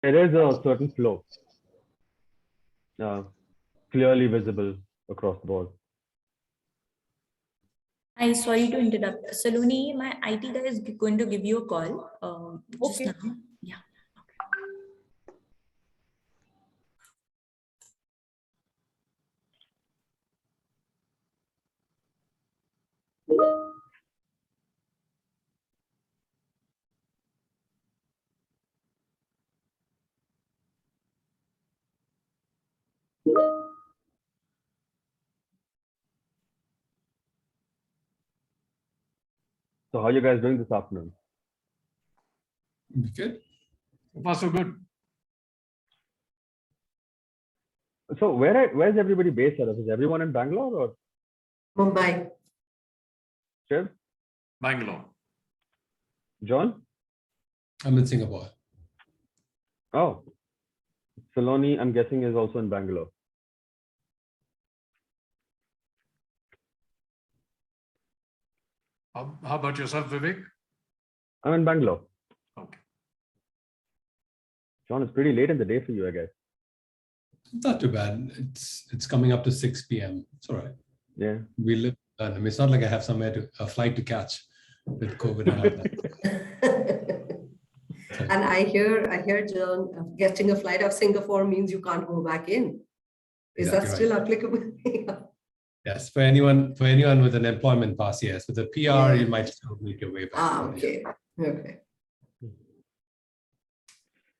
there is a certain flow, uh, clearly visible across the board. Hi, sorry to interrupt. Saloni, my IT guy is going to give you a call just Okay. now. Yeah. So how are you guys doing this afternoon? Good. So far, so good. So where's everybody based out of? Is everyone in Bangalore or Mumbai. Shiv? Bangalore. John? I'm in Singapore. Oh, Saloni, I'm guessing, is also in Bangalore. How about yourself, Vivek? I'm in Bangalore. Okay. John, it's pretty late in the day for you, I guess. Not too bad. It's coming up to 6 p.m. It's all right. Yeah. We live. I mean, it's not like I have a flight to catch with COVID and all that. And I hear, John, getting a flight out of Singapore means you can't go back in. Is that Exactly still applicable? Yes, for anyone with an employment pass, yes. With a PR, Yeah. you might still make your way back. Okay. Okay.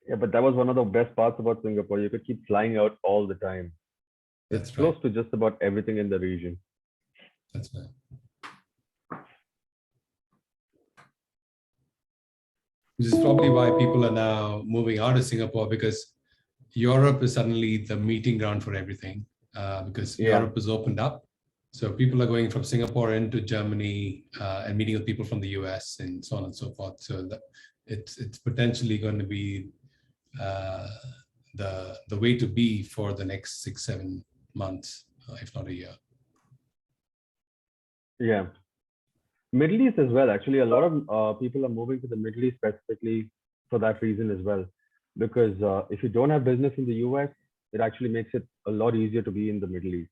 Yeah, but that was one of the best parts about Singapore. You could keep flying out all the time. That's Close right. to just about everything in the region. That's right. Which is probably why people are now moving out of Singapore, because Europe is suddenly the meeting ground for everything, because Yeah. Europe is opened up. So people are going from Singapore into Germany and meeting with people from the US and so on and so forth. So that it's potentially going to be the way to be for the next 6-7 months, if not a year. Yeah. Middle East as well. Actually, a lot of people are moving to the Middle East specifically for that reason as well. Because if you don't have business in the US, it actually makes it a lot easier to be in the Middle East.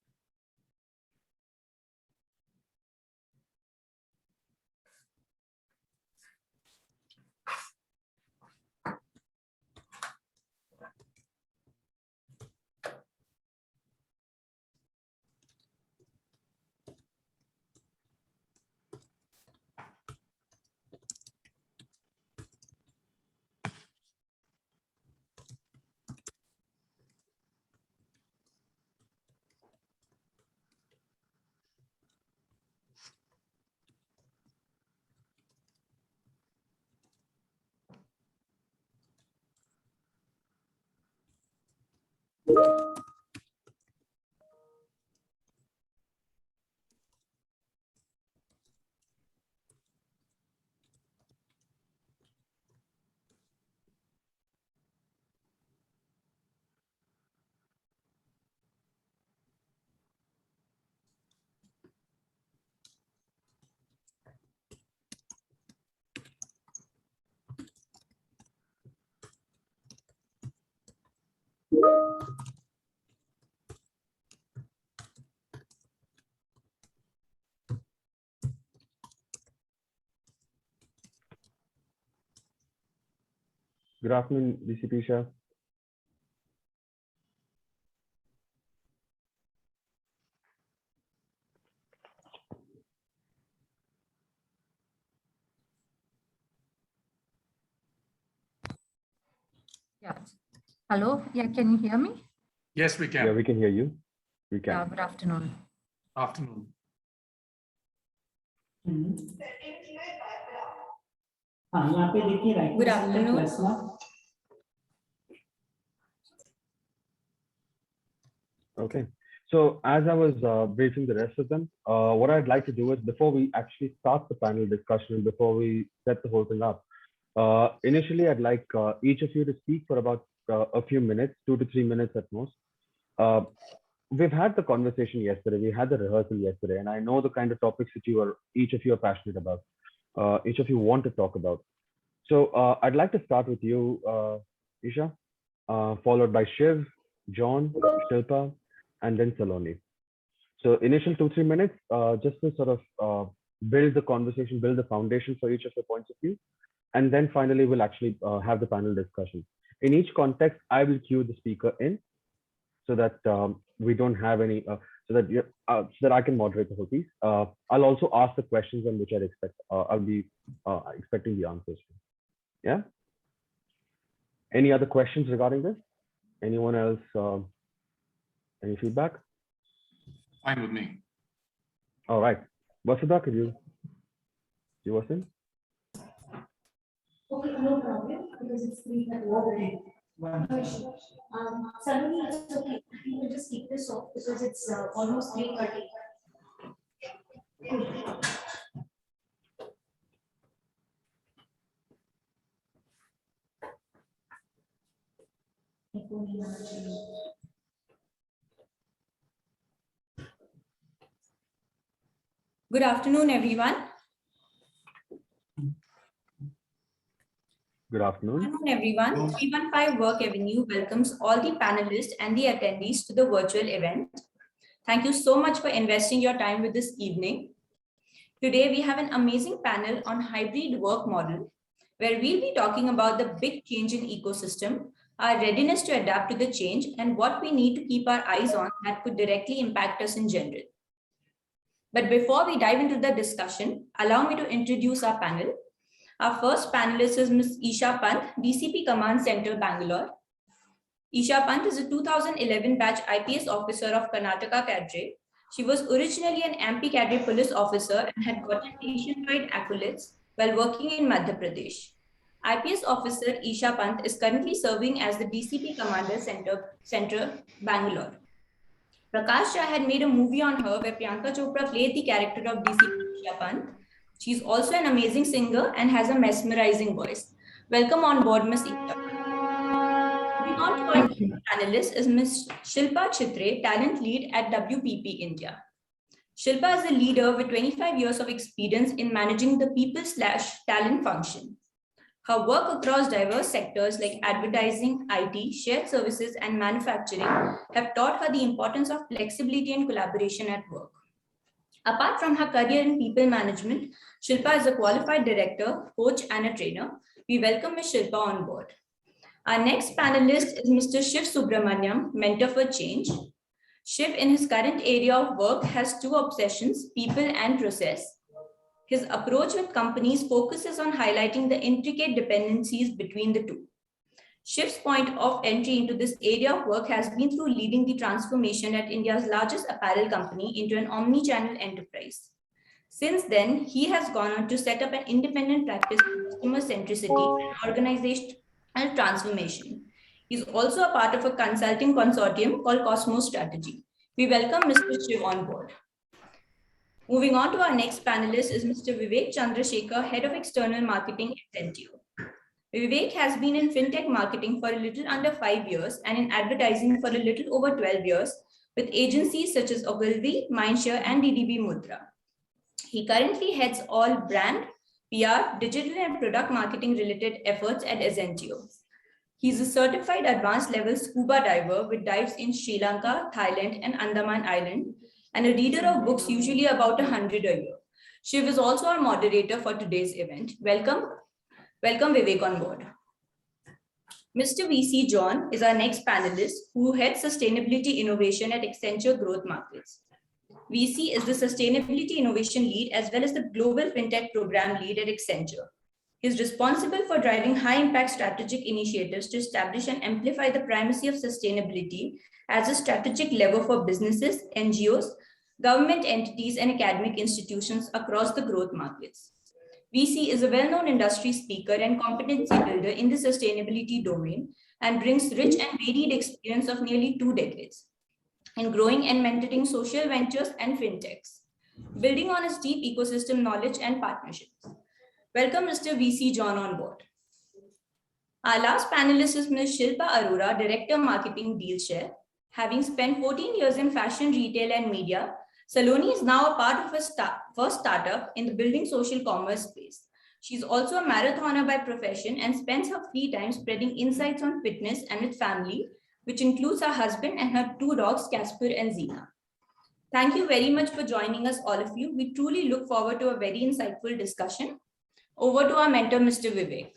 Good afternoon, DCP Shah. Yeah. Hello. Yeah. Can you hear me? Yes, we can. Yeah, we can hear you. We can. Yeah. Good afternoon. Afternoon. Good afternoon. Okay. So as I was briefing the rest of them, what I'd like to do is before we actually start the panel discussion, before we set the whole thing up, initially I'd like each of you to speak for about a few minutes, 2 to 3 minutes at most. We've had the conversation yesterday, we had the rehearsal yesterday, and I know the kind of topics that each of you are passionate about, each of you want to talk about. So I'd like to start with you, Isha. followed by Shiv, John, Shilpa, and then Saloni. So initial 2-3 minutes, just to sort of build the conversation, build the foundation for each of the points of view. And then finally, we'll actually have the panel discussion. In each context, I will cue the speaker in so that we don't have any, so that I can moderate the whole piece. I'll also ask the questions on which I'll be expecting the answers. Yeah. Any other questions regarding this? Anyone else? Any feedback? Fine with me. All right. Vasudha, could you Wasim? Okay, no problem, because it's 3:30 already. Suddenly it's okay. We will just keep this off because it's almost 3:30. Good afternoon, everyone. Good afternoon. Good afternoon, everyone. 315 Work Avenue welcomes all the panelists and the attendees to the virtual event. Thank you so much for investing your time with this evening. Today, we have an amazing panel on hybrid work model, where we'll be talking about the big change in ecosystem, our readiness to adapt to the change, and what we need to keep our eyes on that could directly impact us in general. But before we dive into the discussion, allow me to introduce our panel. Our first panelist is Ms. Isha Pant, DCP Command Center, Bangalore. Isha Pant is a 2011 batch IPS officer of Karnataka Cadre. She was originally an MP Cadre police officer and had gotten nationwide accolades while working in Madhya Pradesh. IPS officer Isha Pant is currently serving as the DCP Commander Center, Bangalore. Prakash Shah had made a movie on her where Priyanka Chopra played the character of DCP Isha Pant. She's also an amazing singer and has a mesmerizing voice. Welcome on board, Ms. Isha. Moving on to our next panelist is Ms. Shilpa Chitre, talent lead at WPP India. Shilpa is a leader with 25 years of experience in managing the people/talent function. Her work across diverse sectors like advertising, IT, shared services, and manufacturing have taught her the importance of flexibility and collaboration at work. Apart from her career in people management, Shilpa is a qualified director, coach, and a trainer. We welcome Ms. Shilpa on board. Our next panelist is Mr. Shiv Subramaniam, Mentor for Change. Shiv, in his current area of work, has two obsessions, people and process. His approach with companies focuses on highlighting the intricate dependencies between the two. Shiv's point of entry into this area of work has been through leading the transformation at India's largest apparel company into an omni-channel enterprise. Since then, he has gone on to set up an independent practice of customer centricity and organizational transformation. He's also a part of a consulting consortium called Cosmos Strategy. We welcome Mr. Shiv on board. Moving on to our next panelist is Mr. Vivek Chandrasekhar, Head of External Marketing at Zentio. Vivek has been in fintech marketing for a little under 5 years and in advertising for a little over 12 years with agencies such as Ogilvy, Mindshare, and DDB Mudra. He currently heads all brand, PR, digital and product marketing related efforts at Zentio. He's a certified advanced level scuba diver with dives in Sri Lanka, Thailand, and Andaman Island, and a reader of books usually about 100 a year. Shiv is also our moderator for today's event. Welcome Vivek on board. Mr. VC John is our next panelist who heads Sustainability Innovation at Accenture Growth Markets. VC is the Sustainability Innovation Lead as well as the Global FinTech Program Lead at Accenture. He is responsible for driving high-impact strategic initiatives to establish and amplify the primacy of sustainability as a strategic lever for businesses, NGOs, government entities, and academic institutions across the growth markets. VC is a well-known industry speaker and competency builder in the sustainability domain and brings rich and varied experience of nearly 2 decades in growing and mentoring social ventures and fintechs, building on his deep ecosystem knowledge and partnerships. Welcome, Mr. VC John on board. Our last panelist is Ms. Shilpa Arora, Director Marketing Dealshare. Having spent 14 years in fashion, retail, and media, Saloni is now a part of a first startup in the building social commerce space. She's also a marathoner by profession and spends her free time spreading insights on fitness and with family, which includes her husband and her two dogs, Casper and Zena. Thank you very much for joining us, all of you. We truly look forward to a very insightful discussion. Over to our mentor, Mr. Vivek.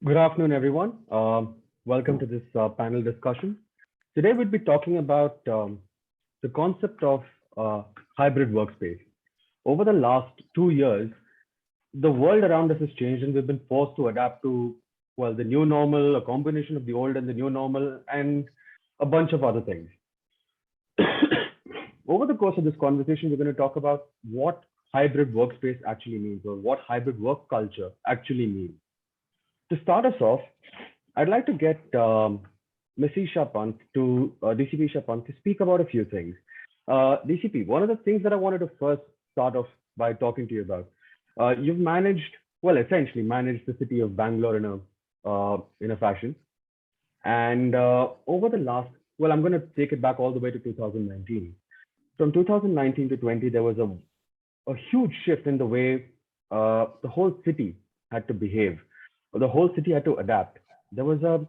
Good afternoon, everyone. Welcome to this panel discussion. Today, we'll be talking about the concept of hybrid workspace. Over the last 2 years, the world around us has changed and we've been forced to adapt to, well, the new normal, a combination of the old and the new normal, and a bunch of other things. Over the course of this conversation, we're going to talk about what hybrid workspace actually means, or what hybrid work culture actually means. To start us off, I'd like to get Ms. DCP Shapant to speak about a few things. DCP, one of the things that I wanted to first start off by talking to you about, you've managed, well, essentially managed the city of Bangalore in a fashion. And over the last, well, I'm going to take it back all the way to 2019. From 2019 to 20, there was a huge shift in the way the whole city had to behave, or the whole city had to adapt. There was a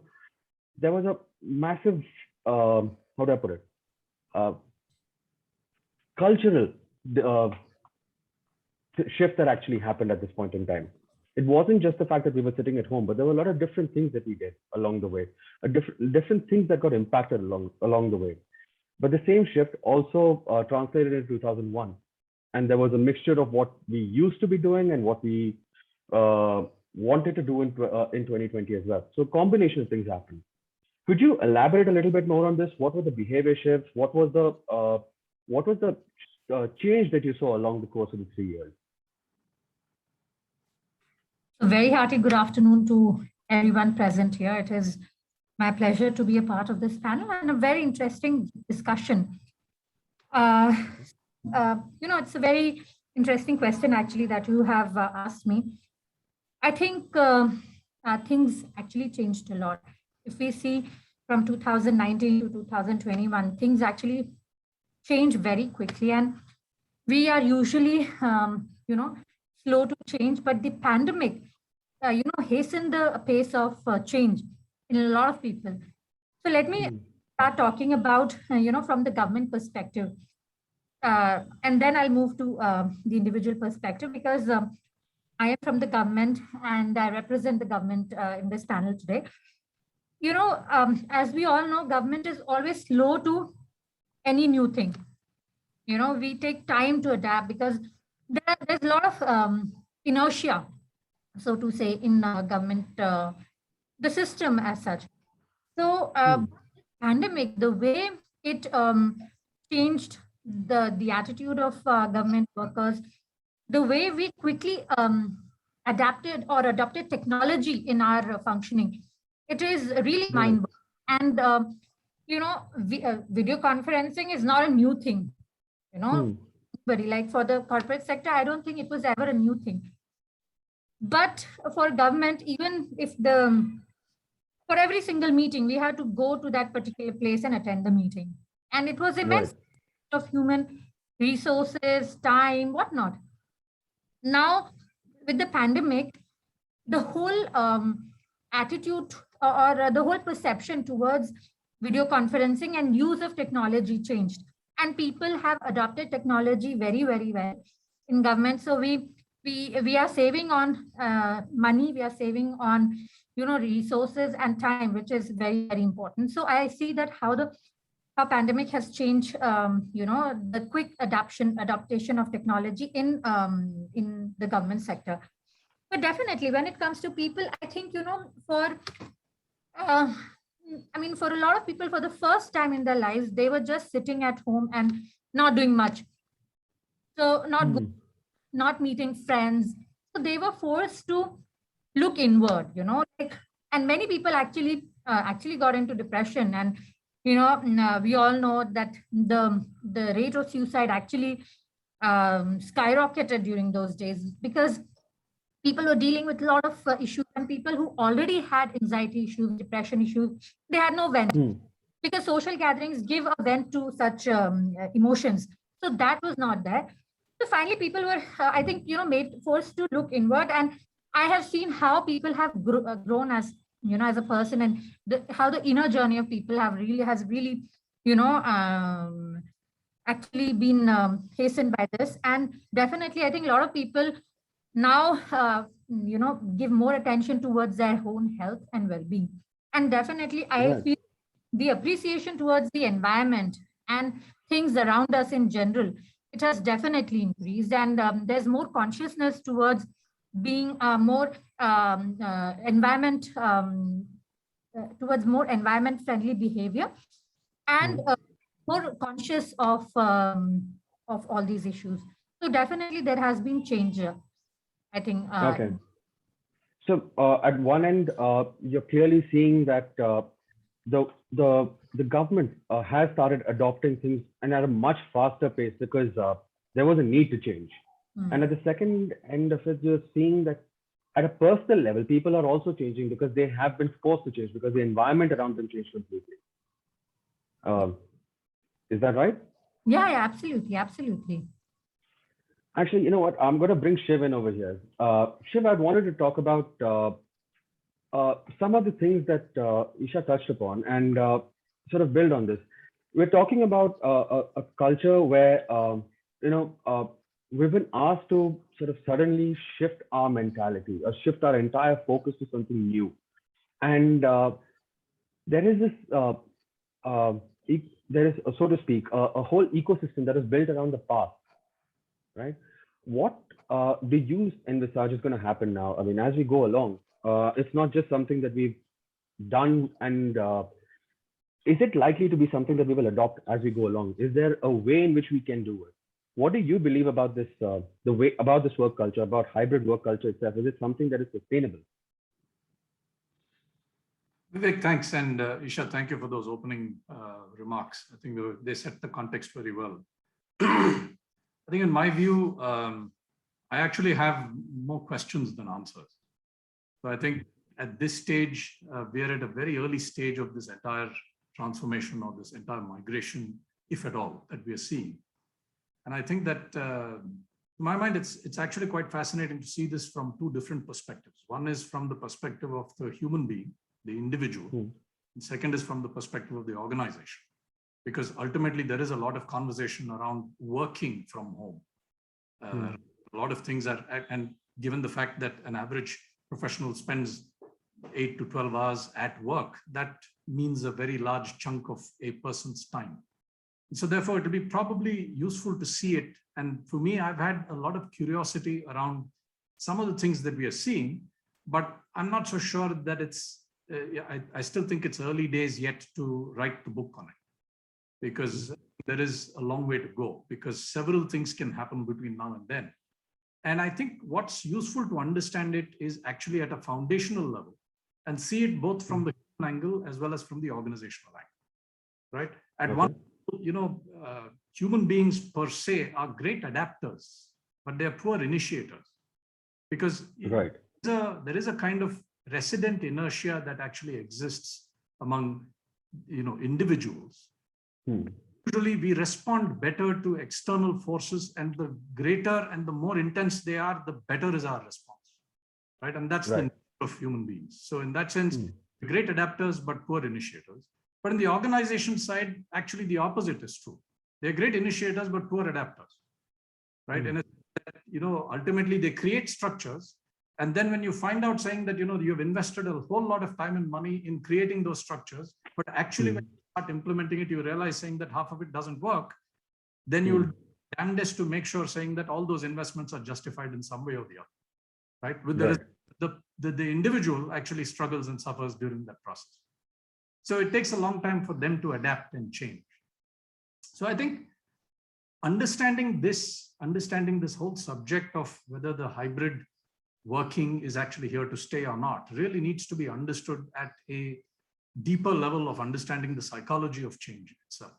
massive, how do I put it, cultural shift that actually happened at this point in time. It wasn't just the fact that we were sitting at home, but there were a lot of different things that we did along the way, different things that got impacted along the way. But the same shift also translated in 2001. And there was a mixture of what we used to be doing and what we wanted to do in 2020 as well. So a combination of things happened. Could you elaborate a little bit more on this? What were the behavior shifts? What was the change that you saw along the course of the 3 years? A very hearty good afternoon to everyone present here. It is my pleasure to be a part of this panel and a very interesting discussion. It's a very interesting question actually that you have asked me. I think things actually changed a lot. If we see from 2019 to 2021, things actually change very quickly, and we are usually, slow to change, but the pandemic, hastened the pace of change in a lot of people. So let me start talking about, from the government perspective. And then I'll move to the individual perspective, because I am from the government and I represent the government in this panel today. As we all know, government is always slow to any new thing. We take time to adapt because there's a lot of inertia, so to say, in government, the system as such. So pandemic, the way it changed the attitude of government workers, the way we quickly adapted or adopted technology in our functioning, it is really mind-blowing. And video conferencing is not a new thing, but like for the corporate sector, I don't think it was ever a new thing. But for government, even if for every single meeting, we had to go to that particular place and attend the meeting. And it was immense of human resources, time, whatnot. Now, with the pandemic, the whole attitude or the whole perception towards video conferencing and use of technology changed. And people have adopted technology very, very well in government. So we are saving on money, we are saving on resources and time, which is very, very important. So I see that how pandemic has changed the quick adaptation of technology in the government sector. But definitely when it comes to people, I think for a lot of people, for the first time in their lives, they were just sitting at home and not doing much. So not meeting friends. So they were forced to look inward, and many people actually got into depression. And we all know that the rate of suicide actually skyrocketed during those days, because people were dealing with a lot of issues, and people who already had anxiety issues, depression issues, they had no vent, because social gatherings give a vent to such emotions. So that was not there. So finally, people were, I think, forced to look inward. And I have seen how people have grown as, as a person, and how the inner journey of people has really, actually been hastened by this. And definitely, I think a lot of people now, give more attention towards their own health and well-being. And definitely, I Right. feel the appreciation towards the environment and things around us in general, it has definitely increased. And there's more consciousness towards being more towards more environment friendly behavior, and more conscious of all these issues. So definitely there has been change, I think. Okay. So at one end, you're clearly seeing that the government has started adopting things and at a much faster pace, because there was a need to change. And at the second end of it, you're seeing that at a personal level, people are also changing because they have been forced to change because the environment around them changed completely. Is that right? Yeah, absolutely, absolutely. Actually, you know what? I'm going to bring Shiv in over here. Shiv, I wanted to talk about some of the things that Isha touched upon, and sort of build on this. We're talking about a culture where, we've been asked to sort of suddenly shift our mentality, or shift our entire focus to something new. And there is this, there is, so to speak, a whole ecosystem that is built around the past, right? What do you envisage is going to happen now? I mean, as we go along, it's not just something that we've done, and is it likely to be something that we will adopt as we go along? Is there a way in which we can do it? What do you believe about this, about this work culture, about hybrid work culture itself? Is it something that is sustainable? Vivek, thanks. And Isha, thank you for those opening remarks. I think they set the context very well. I think in my view, I actually have more questions than answers. So I think at this stage, we are at a very early stage of this entire transformation, or this entire migration, if at all, that we are seeing. And I think that, in my mind, it's actually quite fascinating to see this from two different perspectives. One is from the perspective of the human being, the individual. And second is from the perspective of the organization. Because ultimately, there is a lot of conversation around working from home. A lot of things are, and given the fact that an average professional spends 8 to 12 hours at work, that means a very large chunk of a person's time. So therefore, it will be probably useful to see it. And for me, I've had a lot of curiosity around some of the things that we are seeing, but I'm not so sure that it's, I still think it's early days yet to write the book on it, because there is a long way to go, because several things can happen between now and then. And I think what's useful to understand it is actually at a foundational level, and see it both from the human angle as well as from the organizational angle, right? At one, human beings per se are great adapters, but they're poor initiators, because there is a kind of resident inertia that actually exists among individuals. Usually we respond better to external forces, and the greater and the more intense they are, the better is our response, right? And that's the nature of human beings. So in that sense, great adapters but poor initiators. But in the organization side, actually the opposite is true. They're great initiators but poor adapters, right? And ultimately they create structures, and then when you find out saying that you've invested a whole lot of time and money in creating those structures, but actually when you start implementing it, you realize saying that half of it doesn't work, then you'll do damnedest to make sure saying that all those investments are justified in some way or the other, right? With the individual actually struggles and suffers during that process. So it takes a long time for them to adapt and change. So I think understanding this whole subject of whether the hybrid working is actually here to stay or not really needs to be understood at a deeper level of understanding the psychology of change itself.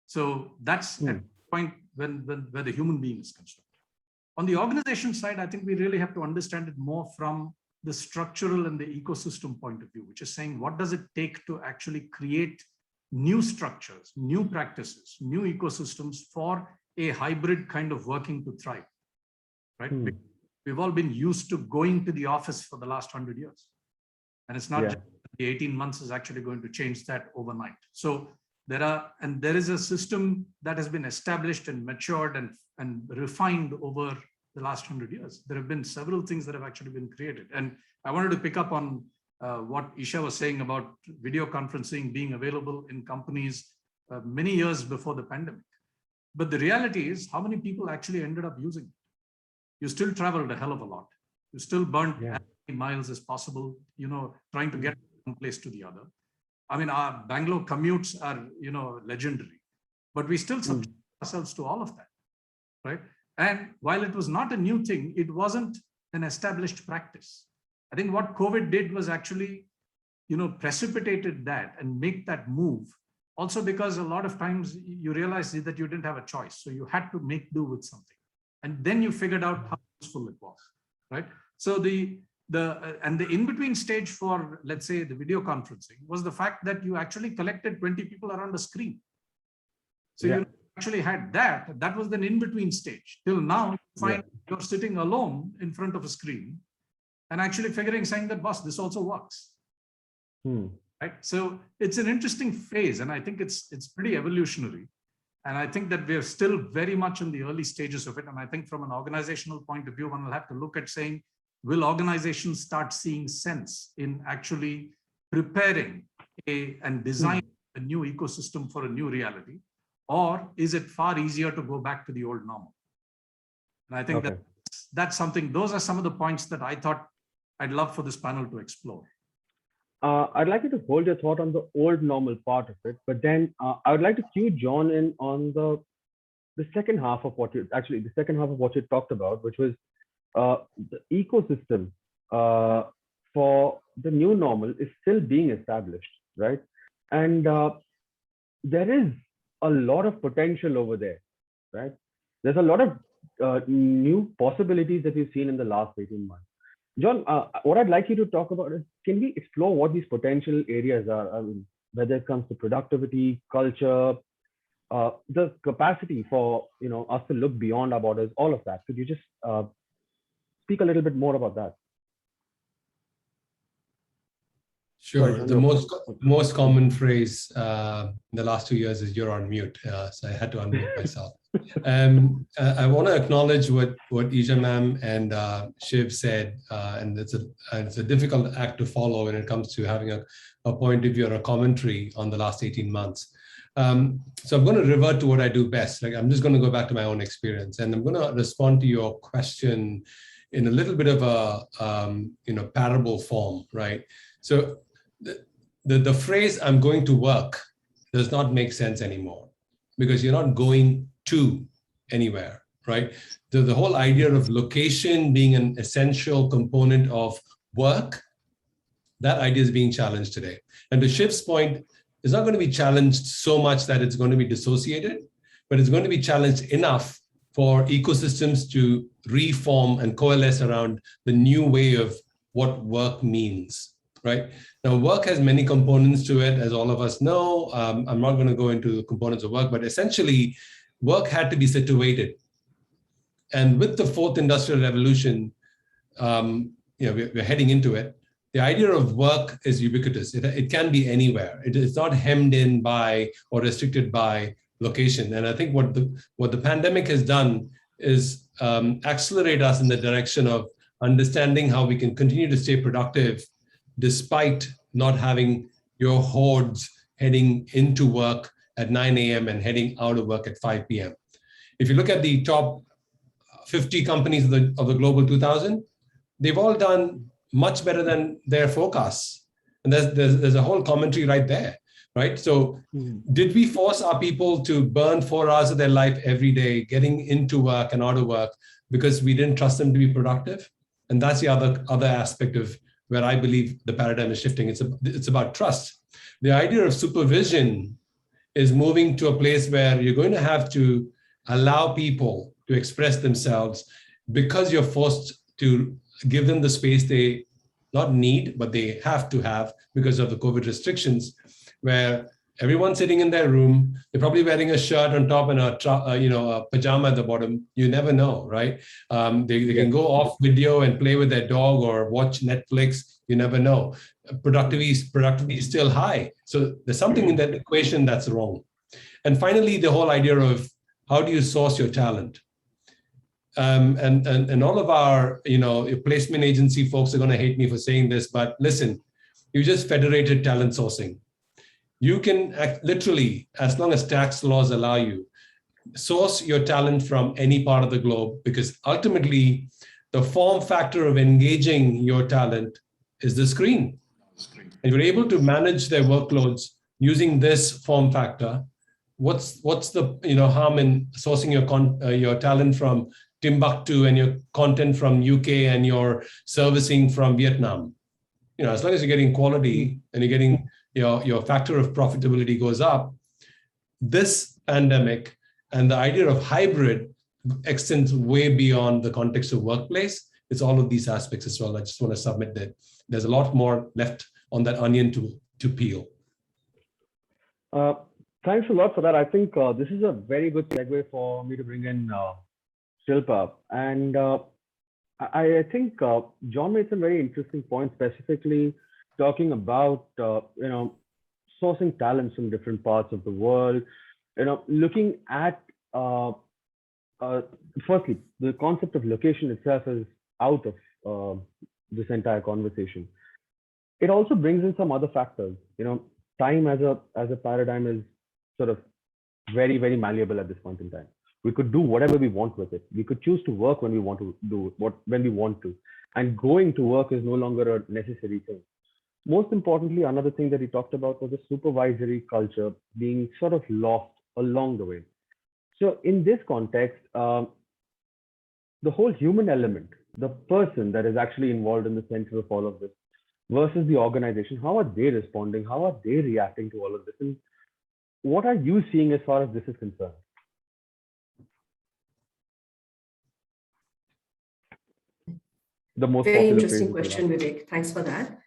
So that's at the point where the human being is concerned. On the organization side, I think we really have to understand it more from the structural and the ecosystem point of view, which is saying, what does it take to actually create new structures, new practices, new ecosystems for a hybrid kind of working to thrive, right? We've all been used to going to the office for the last 100 years. And it's not just the 18 months is actually going to change that overnight. So there is a system that has been established and matured and refined over the last 100 years. There have been several things that have actually been created. And I wanted to pick up on what Isha was saying about video conferencing being available in companies many years before the pandemic. But the reality is, how many people actually ended up using it? You still traveled a hell of a lot. You still burnt as many miles as possible, trying to get from one place to the other. I mean, our Bangalore commutes are, legendary, but we still subject ourselves to all of that, right? And while it was not a new thing, it wasn't an established practice. I think what COVID did was actually, precipitated that and make that move. Also because a lot of times you realized that you didn't have a choice. So you had to make do with something. And then you figured out how useful it was, right? So the in-between stage for, let's say, the video conferencing was the fact that you actually collected 20 people around a screen. So you actually had that was an in-between stage. Till now, you find you're sitting alone in front of a screen and actually saying that, boss, this also works. Right? So it's an interesting phase, and I think it's pretty evolutionary. And I think that we're still very much in the early stages of it. And I think from an organizational point of view, one will have to look at saying, will organizations start seeing sense in actually preparing and designing a new ecosystem for a new reality? Or is it far easier to go back to the old normal? And I think that's something, those are some of the points that I thought I'd love for this panel to explore. I'd like you to hold your thought on the old normal part of it, but then I would like to cue John in on the second half of what you talked about, which was the ecosystem for the new normal is still being established, right? And there is a lot of potential over there, right? There's a lot of new possibilities that we've seen in the last 18 months. John, what I'd like you to talk about is, can we explore what these potential areas are? I mean, whether it comes to productivity, culture, the capacity for us to look beyond our borders, all of that. Could you just speak a little bit more about that? Sure. Sorry, the most common phrase in the last 2 years is "you're on mute," so I had to unmute myself. I want to acknowledge what Isha ma'am and Shiv said, and it's a difficult act to follow when it comes to having a point of view or a commentary on the last 18 months. So I'm going to revert to what I do best. Like, I'm just going to go back to my own experience, and I'm going to respond to your question in a little bit of a parable form, right? So the phrase "I'm going to work" does not make sense anymore, because you're not going to anywhere, right? The whole idea of location being an essential component of work, that idea is being challenged today. And to Shiv's point, it's not going to be challenged so much that it's going to be dissociated, but it's going to be challenged enough for ecosystems to reform and coalesce around the new way of what work means, right? Now, work has many components to it, as all of us know. I'm not going to go into the components of work, but essentially, work had to be situated. And with the fourth industrial revolution, we're heading into it. The idea of work is ubiquitous. It can be anywhere. It's not hemmed in by or restricted by location. And I think what the pandemic has done is accelerate us in the direction of understanding how we can continue to stay productive despite not having your hordes heading into work at 9 a.m. and heading out of work at 5 p.m. If you look at the top 50 companies of the Global 2000, they've all done much better than their forecasts. And there's a whole commentary right there, right? So did we force our people to burn 4 hours of their life every day, getting into work and out of work because we didn't trust them to be productive? And that's the other aspect of where I believe the paradigm is shifting. It's about trust. The idea of supervision is moving to a place where you're going to have to allow people to express themselves because you're forced to give them the space they not need, but they have to have because of the COVID restrictions, where Everyone's sitting in their room. They're probably wearing a shirt on top and a pajama at the bottom. You never know, right? They can go off video and play with their dog or watch Netflix. You never know. Productivity is still high. So there's something in that equation that's wrong. And finally, the whole idea of how do you source your talent? And all of our placement agency folks are going to hate me for saying this, but listen, you just federated talent sourcing. You can literally, as long as tax laws allow you, source your talent from any part of the globe, because ultimately the form factor of engaging your talent is the screen. And you're able to manage their workloads using this form factor. What's the harm in sourcing your talent from Timbuktu and your content from UK and your servicing from Vietnam? As long as you're getting quality and you're getting your factor of profitability goes up. This pandemic and the idea of hybrid extends way beyond the context of workplace. It's all of these aspects as well. I just want to submit that there's a lot more left on that onion to peel. Thanks a lot for that. I think this is a very good segue for me to bring in Shilpa. And I think John made some very interesting points, specifically talking about sourcing talents from different parts of the world. Looking at firstly, the concept of location itself is out of this entire conversation. It also brings in some other factors. Time as a paradigm is sort of very, very malleable at this point in time. We could do whatever we want with it. We could choose to work when we want to do when we want to, and going to work is no longer a necessary thing. Most importantly, another thing that he talked about was the supervisory culture being sort of lost along the way. So in this context, the whole human element, the person that is actually involved in the center of all of this versus the organization, how are they responding? How are they reacting to all of this? And what are you seeing as far as this is concerned? The most very popular interesting phrase question, Vivek. Thanks for that.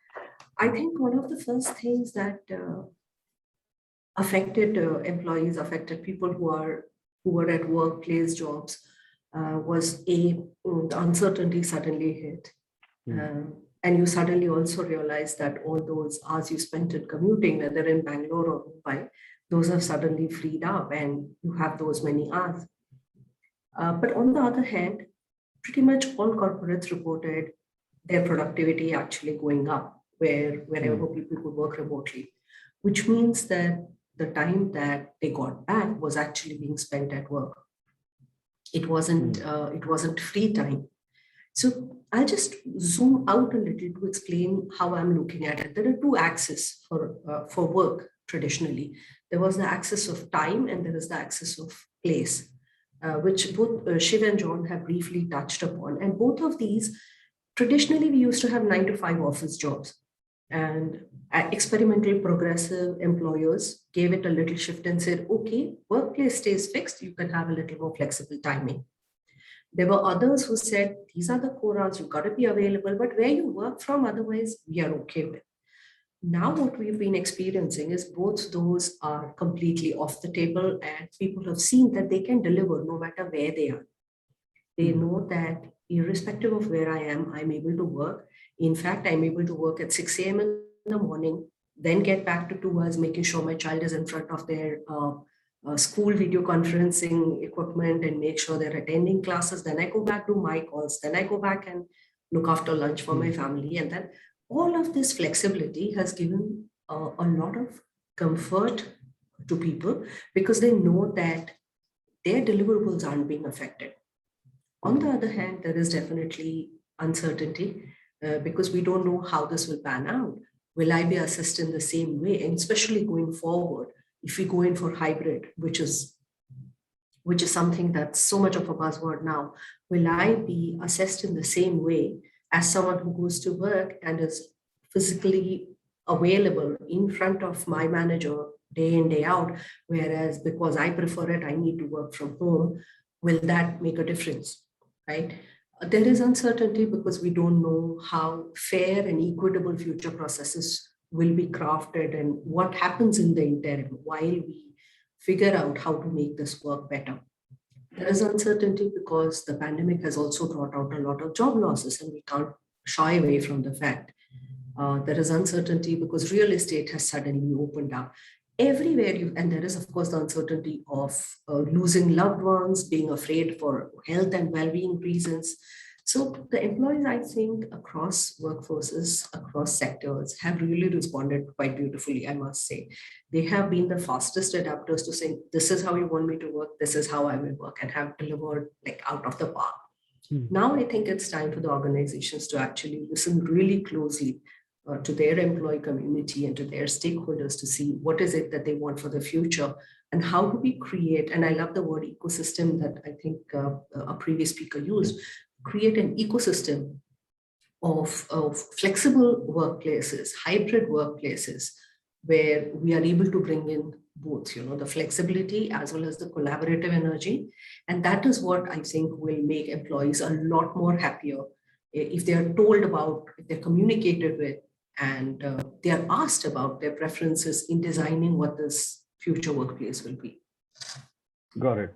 I think one of the first things that affected employees, affected people who were at workplace jobs was the uncertainty suddenly hit. And you suddenly also realize that all those hours you spent in commuting, whether in Bangalore or Mumbai, those have suddenly freed up and you have those many hours. But on the other hand, pretty much all corporates reported their productivity actually going up wherever people could work remotely, which means that the time that they got back was actually being spent at work. It wasn't free time. So I'll just zoom out a little to explain how I'm looking at it. There are two axes for work traditionally. There was the axis of time and there is the axis of place, which both Shiv and John have briefly touched upon. And both of these, traditionally, we used to have 9 to 5 office jobs. And experimental progressive employers gave it a little shift and said, okay, workplace stays fixed, you can have a little more flexible timing. There were others who said, these are the core hours, you've got to be available, but where you work from, otherwise, we are okay with. Now what we've been experiencing is both those are completely off the table and people have seen that they can deliver no matter where they are. They know that irrespective of where I am, I'm able to work. In fact, I'm able to work at 6 a.m. in the morning, then get back to 2 hours, making sure my child is in front of their school video conferencing equipment and make sure they're attending classes. Then I go back to my calls. Then I go back and look after lunch for my family. And then all of this flexibility has given a lot of comfort to people because they know that their deliverables aren't being affected. On the other hand, there is definitely uncertainty because we don't know how this will pan out. Will I be assessed in the same way? And especially going forward, if we go in for hybrid, which is something that's so much of a buzzword now, will I be assessed in the same way as someone who goes to work and is physically available in front of my manager day in, day out, whereas because I prefer it, I need to work from home? Will that make a difference, right? There is uncertainty because we don't know how fair and equitable future processes will be crafted and what happens in the interim while we figure out how to make this work better. There is uncertainty because the pandemic has also brought out a lot of job losses, and we can't shy away from the fact. There is uncertainty because real estate has suddenly opened up. Everywhere and there is, of course, the uncertainty of losing loved ones, being afraid for health and well-being reasons. So the employees, I think, across workforces, across sectors, have really responded quite beautifully, I must say. They have been the fastest adapters to say, this is how you want me to work, this is how I will work, and have delivered like out of the park. Now I think it's time for the organizations to actually listen really closely to their employee community and to their stakeholders to see what is it that they want for the future and how do we create, and I love the word ecosystem that I think a previous speaker used, create an ecosystem of flexible workplaces, hybrid workplaces, where we are able to bring in both, the flexibility as well as the collaborative energy. And that is what I think will make employees a lot more happier if they are told about, if they're communicated with, and they are asked about their preferences in designing what this future workplace will be. Got it.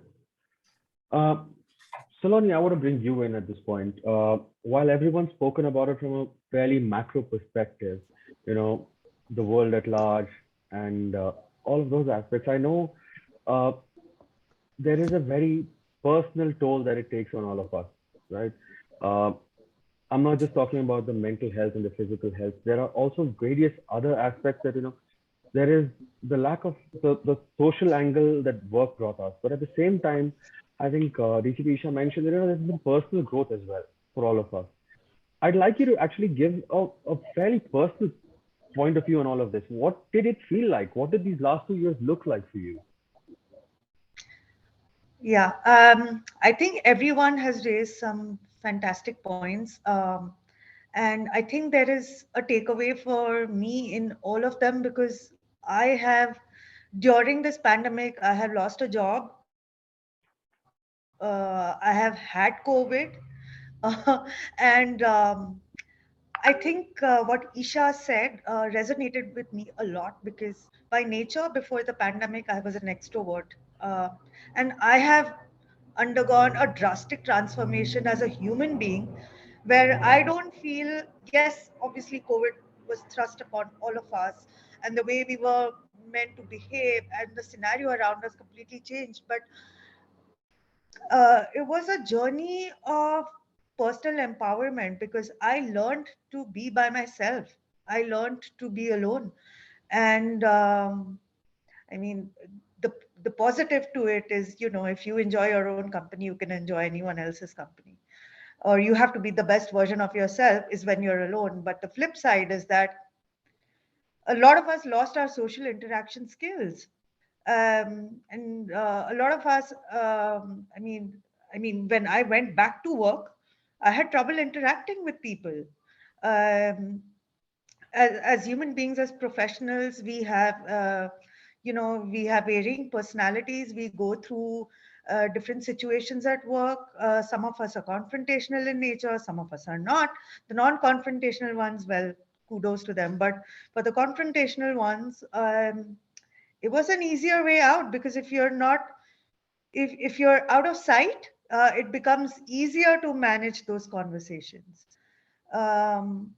Saloni, I want to bring you in at this point. While everyone's spoken about it from a fairly macro perspective, the world at large and all of those aspects, I know there is a very personal toll that it takes on all of us, right? I'm not just talking about the mental health and the physical health. There are also various other aspects that, there is the lack of the social angle that work brought us. But at the same time, I think Isha mentioned, there's been personal growth as well for all of us. I'd like you to actually give a fairly personal point of view on all of this. What did it feel like? What did these last 2 years look like for you? Yeah, I think everyone has raised some fantastic points. And I think there is a takeaway for me in all of them, because I have, during this pandemic, I have lost a job. I have had COVID. And I think what Isha said resonated with me a lot, because by nature, before the pandemic, I was an extrovert. And I have undergone a drastic transformation as a human being, where I don't feel, yes, obviously COVID was thrust upon all of us, and the way we were meant to behave and the scenario around us completely changed. But it was a journey of personal empowerment, because I learned to be by myself. I learned to be alone. And I mean, the positive to it is, if you enjoy your own company, you can enjoy anyone else's company. Or you have to be the best version of yourself is when you're alone. But the flip side is that a lot of us lost our social interaction skills. And a lot of us, when I went back to work, I had trouble interacting with people. Um, as human beings, as professionals, we have, we have varying personalities. We go through different situations at work. Some of us are confrontational in nature, some of us are not. The non-confrontational ones, well, kudos to them. But for the confrontational ones, it was an easier way out, because if you're not, if you're out of sight, it becomes easier to manage those conversations. Um,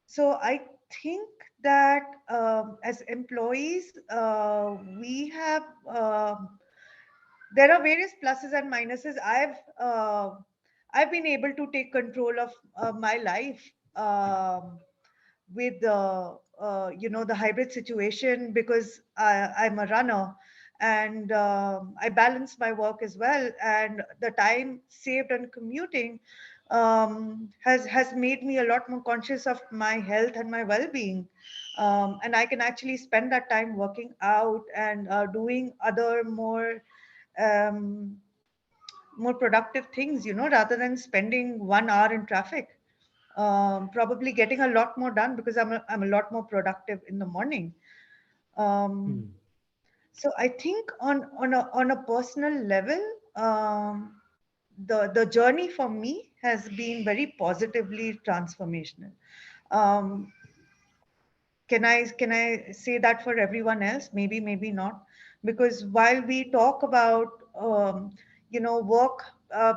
so I think that as employees, we have, there are various pluses and minuses. I've been able to take control of my life with the hybrid situation, because I'm a runner, and I balance my work as well, and the time saved on commuting has made me a lot more conscious of my health and my well-being. And I can actually spend that time working out and doing other um, more productive things, rather than spending 1 hour in traffic. Probably getting a lot more done, because I'm a lot more productive in the morning. So I think on a personal level, the journey for me has been very positively transformational. Can I say that for everyone else? Maybe, maybe not. Because while we talk about work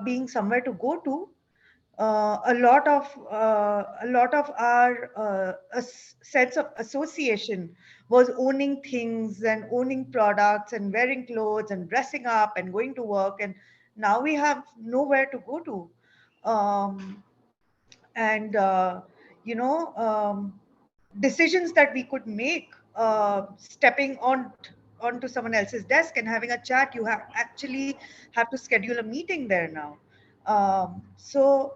being somewhere to go to, a lot of our sense of association was owning things and owning products and wearing clothes and dressing up and going to work, and now we have nowhere to go to. And decisions that we could make, stepping onto someone else's desk and having a chat, you actually have to schedule a meeting there now. So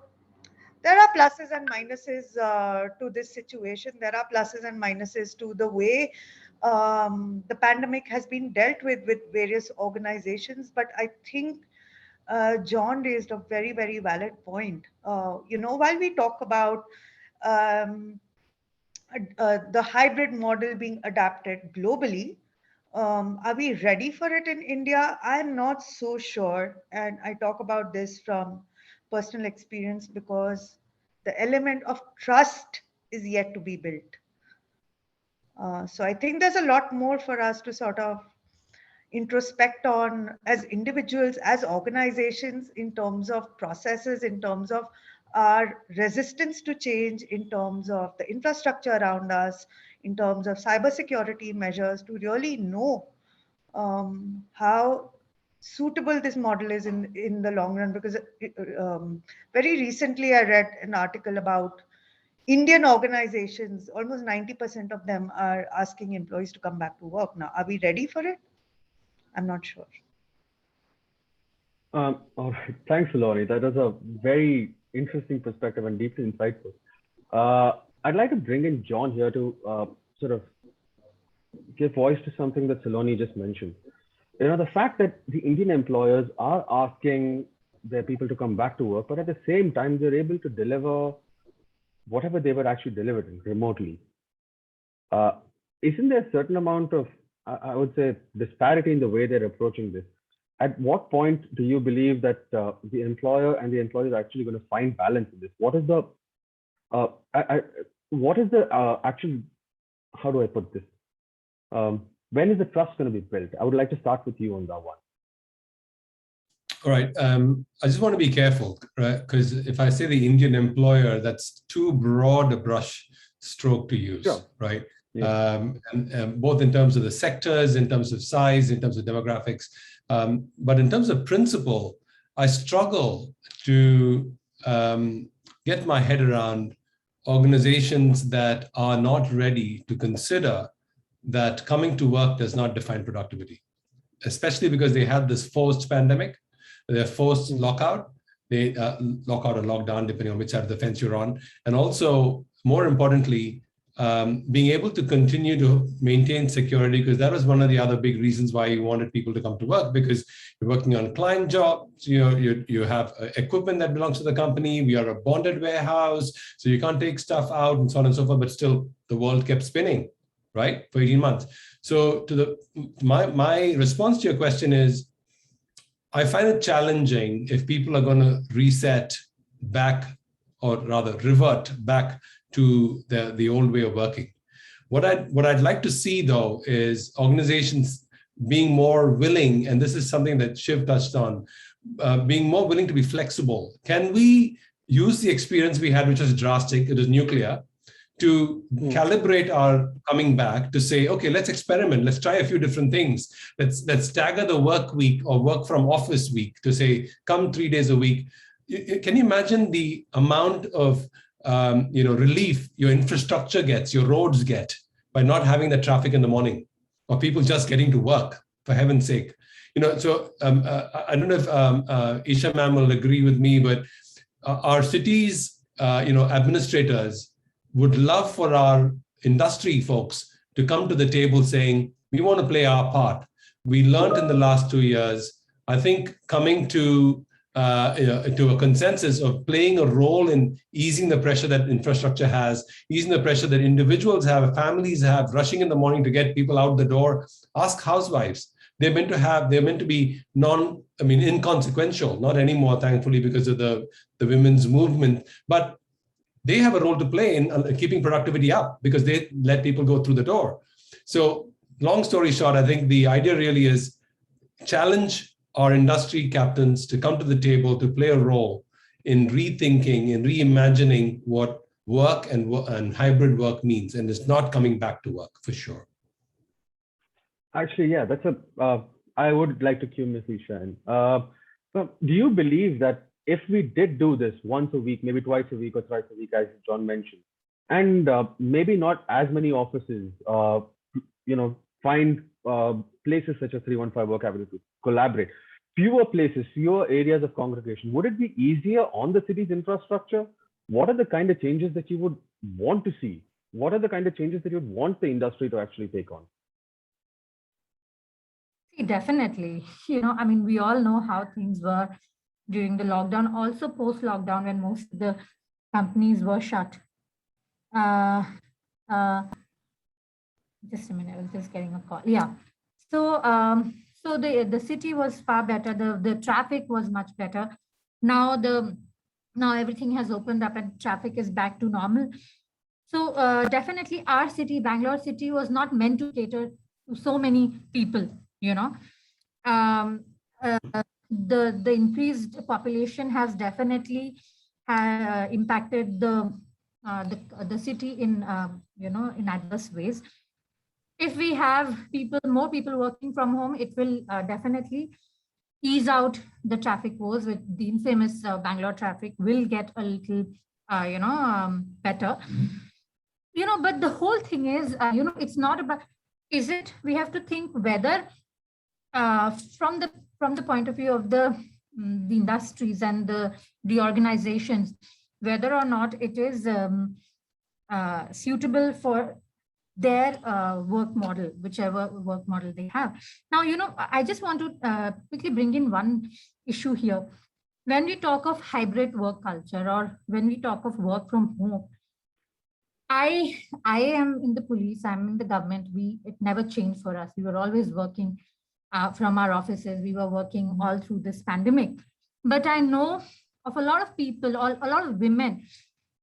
there are pluses and minuses to this situation. There are pluses and minuses to the way the pandemic has been dealt with various organizations. But I think John raised a very, very valid point. While we talk about um, the hybrid model being adapted globally, are we ready for it in India? I'm not so sure. And I talk about this from personal experience because the element of trust is yet to be built. So I think there's a lot more for us to sort of introspect on as individuals, as organizations, in terms of processes, in terms of our resistance to change, in terms of the infrastructure around us, in terms of cybersecurity measures, to really know how suitable this model is in the long run. Because very recently I read an article about Indian organizations, almost 90% of them are asking employees to come back to work. Now, are we ready for it? I'm not sure. All right. Thanks, Lori. That was a very interesting perspective and deeply insightful. I'd like to bring in John here to sort of give voice to something that Saloni just mentioned. The fact that the Indian employers are asking their people to come back to work, but at the same time, they're able to deliver whatever they were actually delivering remotely. Isn't there a certain amount of, I would say, disparity in the way they're approaching this? At what point do you believe that the employer and the employee are actually going to find balance in this? What is the actual, how do I put this? When is the trust going to be built? I would like to start with you on that one. All right. I just want to be careful, right? Because if I say the Indian employer, that's too broad a brush stroke to use, sure. Right? Yeah. And both in terms of the sectors, in terms of size, in terms of demographics. But in terms of principle, I struggle to get my head around organizations that are not ready to consider that coming to work does not define productivity, especially because they had this forced pandemic, they're forced lockout, lockout or lockdown, depending on which side of the fence you're on. And also, more importantly, being able to continue to maintain security, because that was one of the other big reasons why you wanted people to come to work, because you're working on client jobs, you have equipment that belongs to the company, we are a bonded warehouse, so you can't take stuff out and so on and so forth, but still the world kept spinning, right, for 18 months. So my response to your question is, I find it challenging if people are going to reset back, or rather revert back to the old way of working. What I'd like to see, though, is organizations being more willing, and this is something that Shiv touched on, being more willing to be flexible. Can we use the experience we had, which was drastic, it was nuclear, to calibrate our coming back, to say, okay, let's experiment, let's try a few different things. Let's stagger the work week or work from office week to say, come 3 days a week. Can you imagine the amount of relief your infrastructure gets, your roads get, by not having the traffic in the morning, or people just getting to work, for heaven's sake? So I don't know if Isha ma'am will agree with me, but our cities, administrators would love for our industry folks to come to the table saying, we want to play our part. We learned in the last 2 years, I think coming to a consensus of playing a role in easing the pressure that infrastructure has, easing the pressure that individuals have, families have, rushing in the morning to get people out the door. Ask housewives. They're meant to be inconsequential, not anymore, thankfully, because of the women's movement. But they have a role to play in keeping productivity up because they let people go through the door. So long story short, I think the idea really is challenge our industry captains to come to the table to play a role in rethinking and reimagining what work and hybrid work means. And it's not coming back to work for sure. Actually, yeah, I would like to cue Ms. Isha in. Do you believe that if we did do this once a week, maybe twice a week or thrice a week, as John mentioned, and maybe not as many offices, find places such as 315 Work Avenue to collaborate, fewer places, fewer areas of congregation, would it be easier on the city's infrastructure? What are the kind of changes that you would want to see? What are the kind of changes that you would want the industry to actually take on? Definitely. We all know how things were during the lockdown, also post-lockdown when most of the companies were shut. Just a minute, I was just getting a call. Yeah. So the city was far better. The traffic was much better. Now everything has opened up and traffic is back to normal. So definitely our city, Bangalore city, was not meant to cater to so many people. The increased population has definitely impacted the city in in adverse ways. If we have more people working from home, it will definitely ease out the traffic woes. With the infamous Bangalore traffic will get a little better. But the whole thing is it's not about, we have to think whether from the point of view of the industries and the organizations, whether or not it is suitable for their work model, whichever work model they have. Now, I just want to quickly bring in one issue here. When we talk of hybrid work culture, or when we talk of work from home, I am in the police, I'm in the government. It never changed for us. We were always working from our offices. We were working all through this pandemic. But I know of a lot of people, a lot of women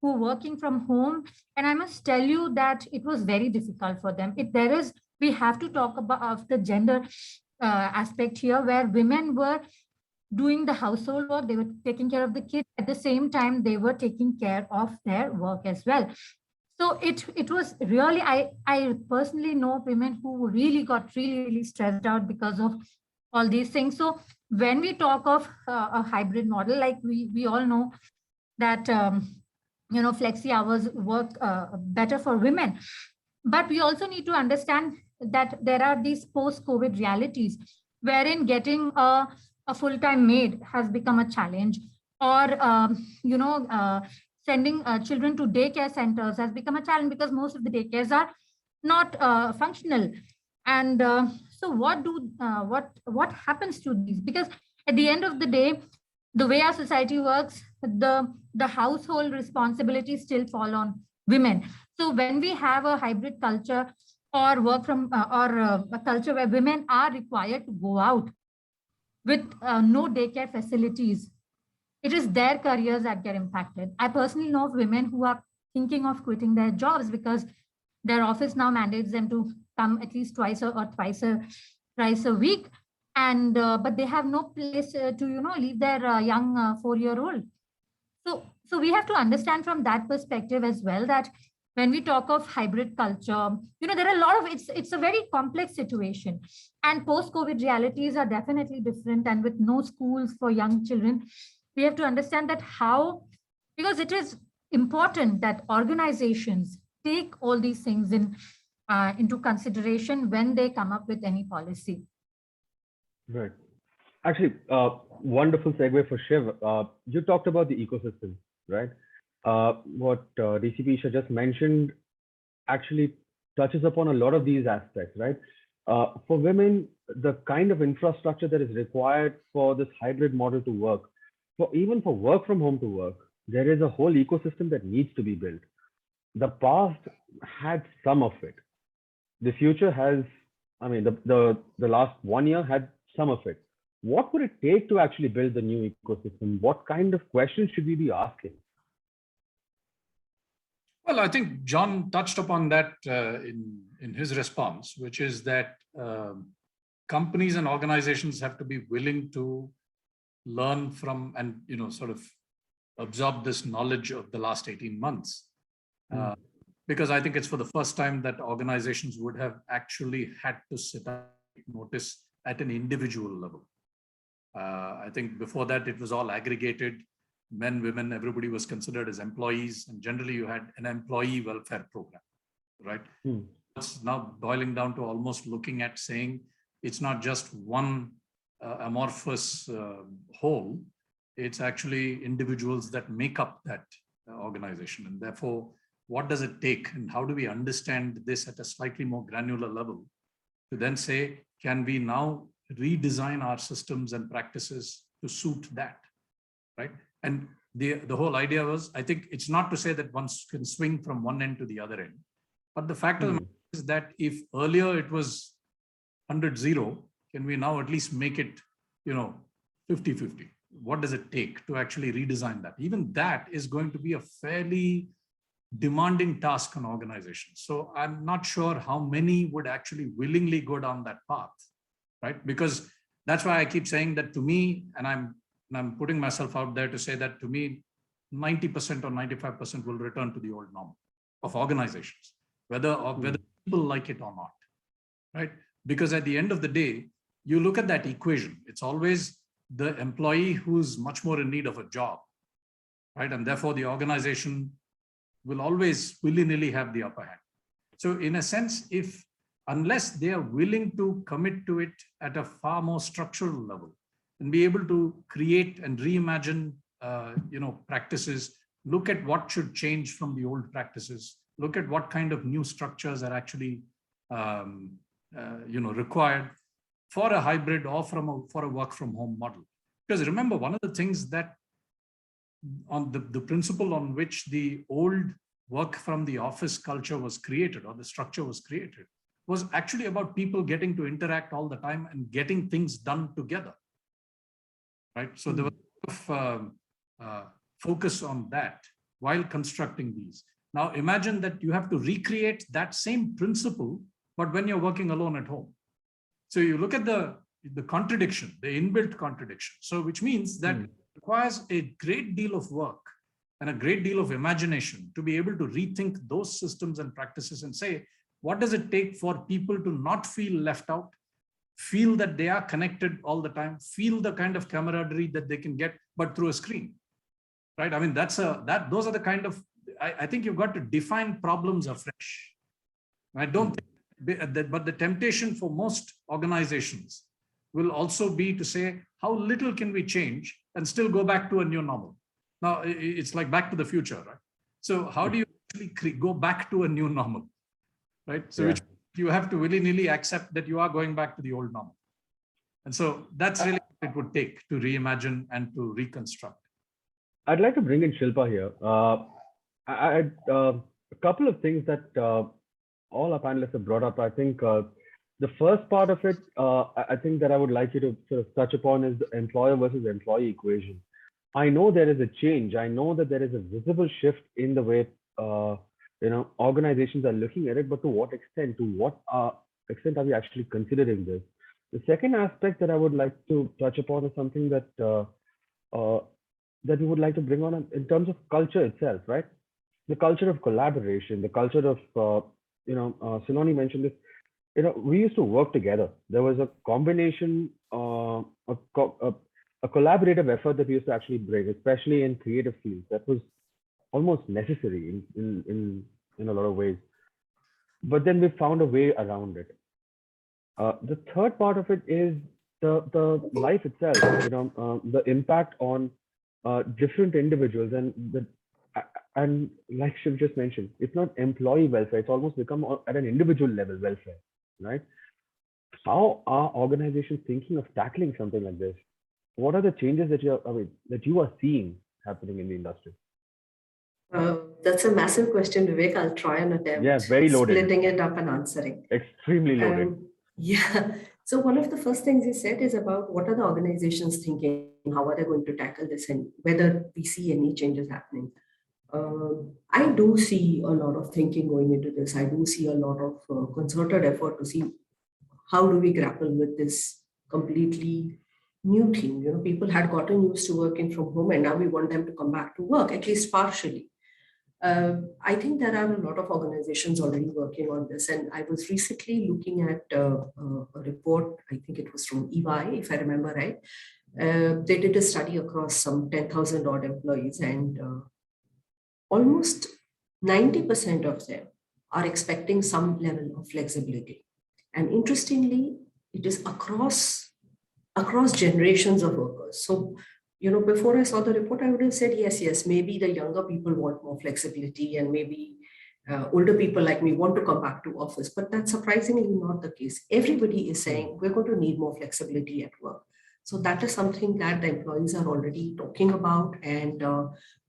who are working from home. And I must tell you that it was very difficult for them. We have to talk about the gender aspect here, where women were doing the household work. They were taking care of the kids. At the same time, they were taking care of their work as well. So it was really, I personally know women who really got really stressed out because of all these things. So when we talk of a hybrid model, like we all know that, flexi hours work better for women. But we also need to understand that there are these post-COVID realities wherein getting a full-time maid has become a challenge, or, sending children to daycare centers has become a challenge because most of the daycares are not functional. And so what happens to these? Because at the end of the day, the way our society works, the household responsibilities still fall on women. So when we have a hybrid culture or work from a culture where women are required to go out with no daycare facilities, it is their careers that get impacted. I personally know of women who are thinking of quitting their jobs because their office now mandates them to come at least twice a week, and but they have no place to leave their young 4-year-old. So we have to understand from that perspective as well, that when we talk of hybrid culture, there are a lot of, it's a very complex situation, and post-COVID realities are definitely different. And with no schools for young children, we have to understand that because it is important that organizations take all these things into consideration when they come up with any policy. Right. Actually, wonderful segue for Shiv. You talked about the ecosystem, right? What DCP Isha just mentioned actually touches upon a lot of these aspects, right? For women, the kind of infrastructure that is required for this hybrid model to work, even for work from home to work, there is a whole ecosystem that needs to be built. The past had some of it. The future has, the last 1 year had some of it. What would it take to actually build the new ecosystem? What kind of questions should we be asking? Well, I think John touched upon that in his response, which is that companies and organizations have to be willing to learn from and sort of absorb this knowledge of the last 18 months. Because I think it's for the first time that organizations would have actually had to sit up notice at an individual level. I think before that, it was all aggregated. Men, women, everybody was considered as employees. And generally, you had an employee welfare program, right? It's now boiling down to almost looking at saying it's not just one amorphous whole. It's actually individuals that make up that organization. And therefore, what does it take and how do we understand this at a slightly more granular level to then say, can we now redesign our systems and practices to suit that, right? And the whole idea was, I think it's not to say that one can swing from one end to the other end, but the fact of the matter is that if earlier it was 100-0, can we now at least make it, 50-50? What does it take to actually redesign that? Even that is going to be a fairly demanding task on organizations. So I'm not sure how many would actually willingly go down that path, right? Because that's why I keep saying that to me, and I'm putting myself out there to say that to me, 90% or 95% will return to the old norm of organizations, whether people like it or not, right? Because at the end of the day, you look at that equation, it's always the employee who's much more in need of a job, right? And therefore the organization will always willy-nilly have the upper hand. So in a sense, unless they are willing to commit to it at a far more structural level and be able to create and reimagine, practices, look at what should change from the old practices, look at what kind of new structures are actually, required for a hybrid or for a work from home model. Because remember, one of the things that on the principle on which the old work from the office culture was created or the structure was created was actually about people getting to interact all the time and getting things done together, right? So there was a lot of focus on that while constructing these. Now imagine that you have to recreate that same principle, but when you're working alone at home. So you look at the contradiction, the inbuilt contradiction. So which means that it requires a great deal of work and a great deal of imagination to be able to rethink those systems and practices and say, what does it take for people to not feel left out, feel that they are connected all the time, feel the kind of camaraderie that they can get, but through a screen, right? I mean, those are the kind of, I think you've got to define problems afresh. I don't think, but the temptation for most organizations will also be to say, how little can we change and still go back to a new normal? Now, it's like back to the future, right? So how do you actually go back to a new normal, right? So which you have to willy-nilly accept that you are going back to the old normal. And so that's really what it would take to reimagine and to reconstruct. I'd like to bring in Shilpa here. A couple of things that all our panelists have brought up. I think the first part of it, I think that I would like you to sort of touch upon is the employer versus employee equation. I know there is a change. I know that there is a visible shift in the way organizations are looking at it, but to what extent? To what extent are we actually considering this? The second aspect that I would like to touch upon is something that that we would like to bring on in terms of culture itself, right? The culture of collaboration, the culture of Sunani mentioned this. We used to work together. There was a combination, a collaborative effort that we used to actually bring, especially in creative fields. That was almost necessary in a lot of ways. But then we found a way around it. The third part of it is the life itself. The impact on different individuals, and like Shiv just mentioned, it's not employee welfare. It's almost become at an individual level welfare, right? How are organizations thinking of tackling something like this? What are the changes that you are seeing happening in the industry? That's a massive question, Vivek. I'll try and attempt very loaded. Splitting it up and answering. Extremely loaded. So one of the first things you said is about what are the organizations thinking? How are they going to tackle this and whether we see any changes happening? I do see a lot of thinking going into this. I do see a lot of concerted effort to see how do we grapple with this completely new thing. You know, people had gotten used to working from home, and now we want them to come back to work, at least partially. I think there are a lot of organizations already working on this. And I was recently looking at a report, I think it was from EY, if I remember right. They did a study across some 10,000 odd employees, and almost 90% of them are expecting some level of flexibility. And interestingly, it is across generations of workers. So, you know, before I saw the report, I would have said, yes, maybe the younger people want more flexibility, and maybe older people like me want to come back to office, but that's surprisingly not the case. Everybody is saying we're going to need more flexibility at work. So that is something that the employees are already talking about, and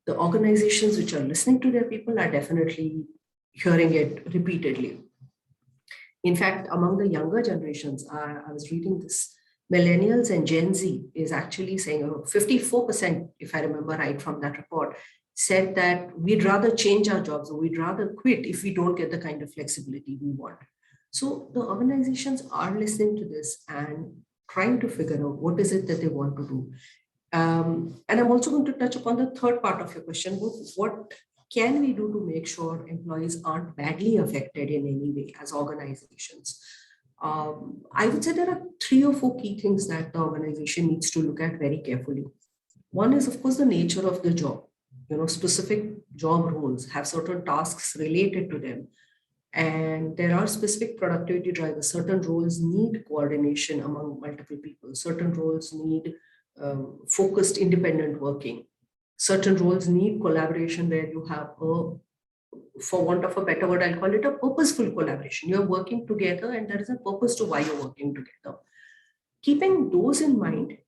the organizations which are listening to their people are definitely hearing it repeatedly. In fact, among the younger generations, I was reading this, millennials and Gen Z is actually saying 54%, if I remember right from that report, said that we'd rather change our jobs or we'd rather quit if we don't get the kind of flexibility we want. So the organizations are listening to this and trying to figure out what is it that they want to do. And I'm also going to touch upon the third part of your question. What can we do to make sure employees aren't badly affected in any way as organizations? I would say there are 3 or 4 key things that the organization needs to look at very carefully. One is, of course, the nature of the job. You know, specific job roles have certain tasks related to them, and there are specific productivity drivers. Certain roles need coordination among multiple people. Certain roles need focused independent working. Certain roles need collaboration where you have for want of a better word, I'll call it a purposeful collaboration. You're working together and there is a purpose to why you're working together. Keeping those in mind,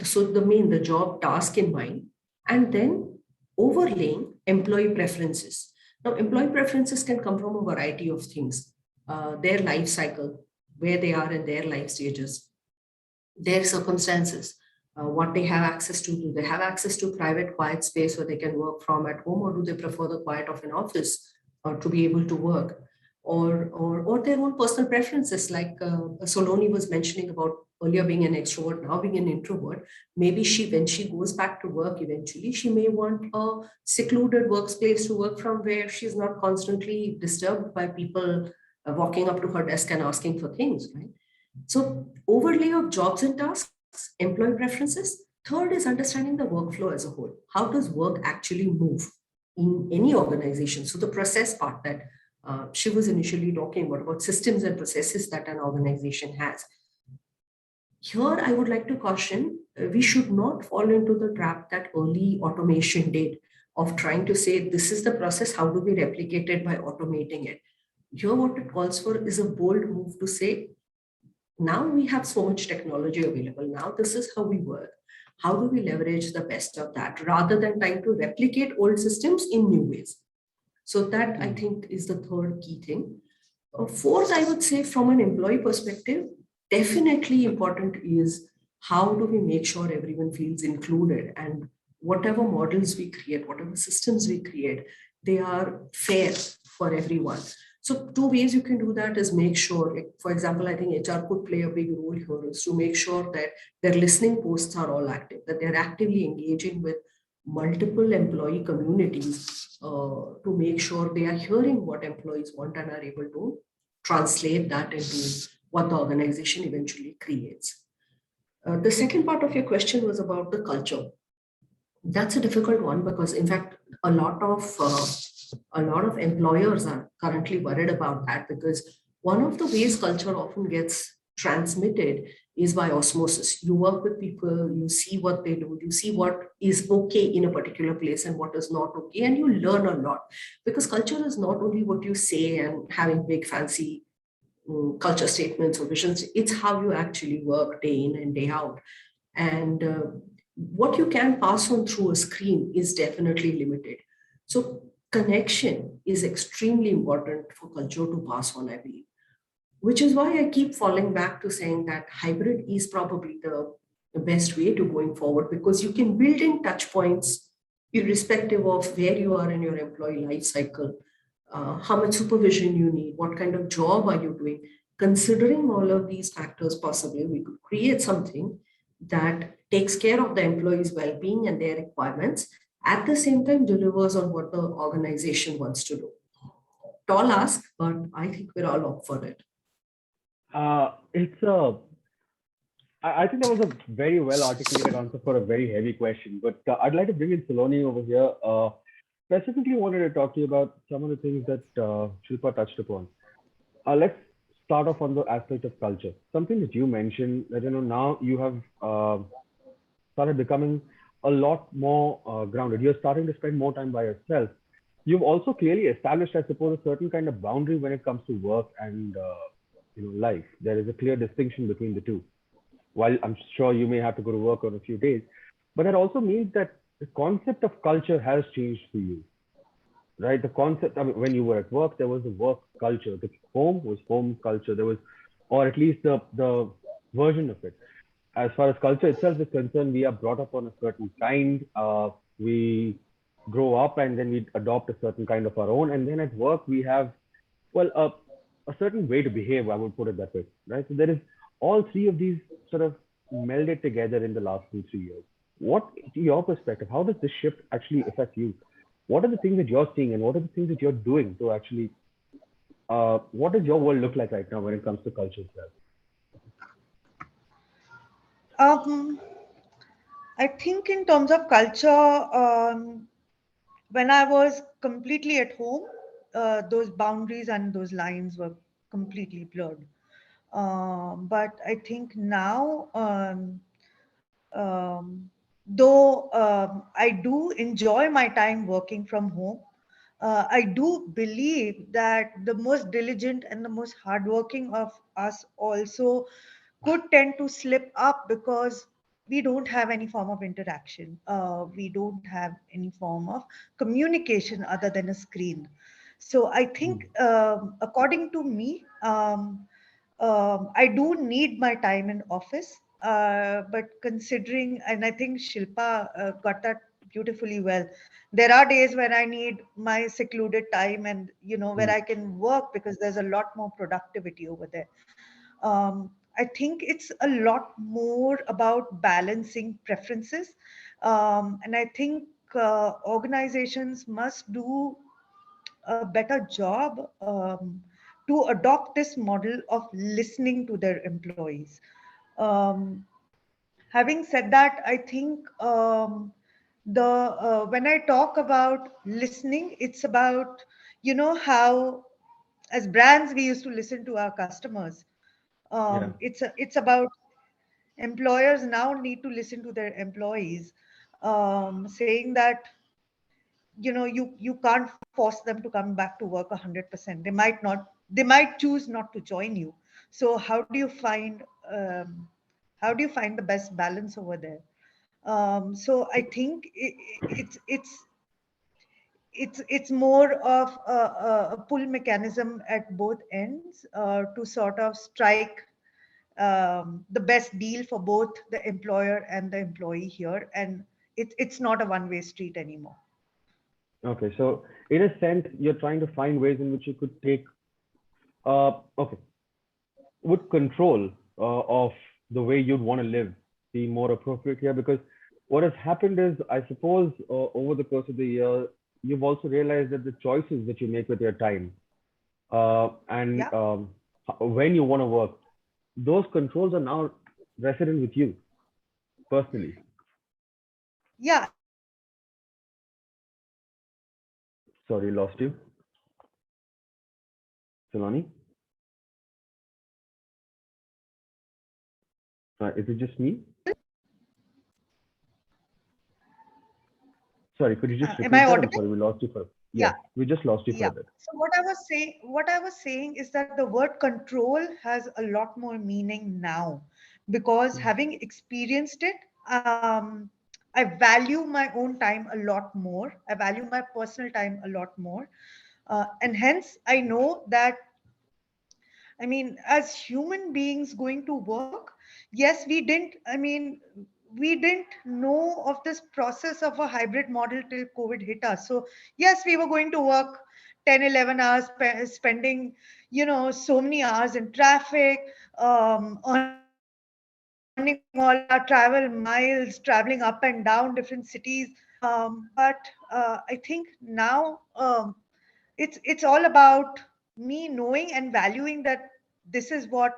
so the job task in mind, and then overlaying employee preferences. Now, employee preferences can come from a variety of things. Their life cycle, where they are in their life stages, their circumstances, what they have access to. Do they have access to private, quiet space where they can work from at home, or do they prefer the quiet of an office to be able to work? Or their own personal preferences, like Soloni was mentioning about earlier being an extrovert, now being an introvert. Maybe when she goes back to work eventually, she may want a secluded workspace to work from, where she's not constantly disturbed by people walking up to her desk and asking for things, right? So overlay of jobs and tasks, employee preferences. Third is understanding the workflow as a whole. How does work actually move in any organization? So the process part that she was initially talking about systems and processes that an organization has. Here, I would like to caution, we should not fall into the trap that early automation did, of trying to say, this is the process, how do we replicate it by automating it? Here, what it calls for is a bold move to say, now we have so much technology available. Now this is how we work. How do we leverage the best of that, rather than trying to replicate old systems in new ways? So that, I think, is the third key thing. Fourth, I would say, from an employee perspective, definitely important is how do we make sure everyone feels included, and whatever models we create, whatever systems we create, they are fair for everyone. So 2 ways you can do that is make sure, for example, I think HR could play a big role here, is to make sure that their listening posts are all active, that they're actively engaging with multiple employee communities to make sure they are hearing what employees want and are able to translate that into what the organization eventually creates. The second part of your question was about the culture. That's a difficult one, because in fact, a lot of employers are currently worried about that, because one of the ways culture often gets transmitted is by osmosis. You work with people, you see what they do, you see what is okay in a particular place and what is not okay, and you learn a lot, because culture is not only what you say and having big fancy culture statements or visions, it's how you actually work day in and day out. And what you can pass on through a screen is definitely limited. So connection is extremely important for culture to pass on, I believe, which is why I keep falling back to saying that hybrid is probably the best way to going forward, because you can build in touch points irrespective of where you are in your employee life cycle, how much supervision you need, what kind of job are you doing. Considering all of these factors, possibly we could create something that takes care of the employees' well-being and their requirements, at the same time delivers on what the organization wants to do. Tall ask, but I think we're all up for it. It's a I think that was a very well articulated answer for a very heavy question, but I'd like to bring in Saloni over here. Specifically wanted to talk to you about some of the things that Shilpa touched upon. Let's start off on the aspect of culture. Something that you mentioned that, now you have started becoming a lot more grounded. You're starting to spend more time by yourself. You've also clearly established, I suppose, a certain kind of boundary when it comes to work and life. There is a clear distinction between the two. While I'm sure you may have to go to work on a few days, but that also means that the concept of culture has changed for you, right? The concept, when you were at work, there was the work culture. The home was home culture. There was, or at least the version of it. As far as culture itself is concerned, we are brought up on a certain kind. We grow up and then we adopt a certain kind of our own. And then at work, we have, well, a certain way to behave, I would put it that way, right? So there is all three of these sort of melded together in the last 2-3 years. What, to your perspective, how does this shift actually affect you? What are the things that you're seeing and what are the things that you're doing to actually, what does your world look like right now when it comes to culture itself? I think in terms of culture, when I was completely at home, those boundaries and those lines were completely blurred. But I think now, though I do enjoy my time working from home, I do believe that the most diligent and the most hardworking of us also could tend to slip up because we don't have any form of interaction. We don't have any form of communication other than a screen. So I think, according to me, I do need my time in office, but considering, and I think Shilpa got that beautifully well. There are days when I need my secluded time and, where I can work because there's a lot more productivity over there. I think it's a lot more about balancing preferences. And I think organizations must do a better job to adopt this model of listening to their employees. Having said that, I think when I talk about listening, it's about, how as brands we used to listen to our customers. It's about employers now need to listen to their employees, saying that you can't force them to come back to work 100%. They might choose not to join you. So how do you find the best balance over there? So I think it's more of a pull mechanism at both ends to sort of strike the best deal for both the employer and the employee here, and it's not a one-way street anymore. Okay, so in a sense, you're trying to find ways in which you could take, would control of the way you'd want to live be more appropriate here? Because what has happened is, I suppose, over the course of the year, you've also realized that the choices that you make with your time when you want to work, those controls are now resident with you personally. Yeah. Sorry, lost you. Saloni? Is it just me? Sorry, could you just repeat that? I'm sorry, we lost you for we just lost you for a bit. So what I was saying is that the word control has a lot more meaning now, because having experienced it, I value my own time a lot more. I value my personal time a lot more. And hence I know that, I mean, as human beings going to work, yes, we didn't know of this process of a hybrid model till COVID hit us. So yes, we were going to work 10, 11 hours, spending, so many hours in traffic, earning all our travel miles, traveling up and down different cities. But I think now it's all about me knowing and valuing that this is what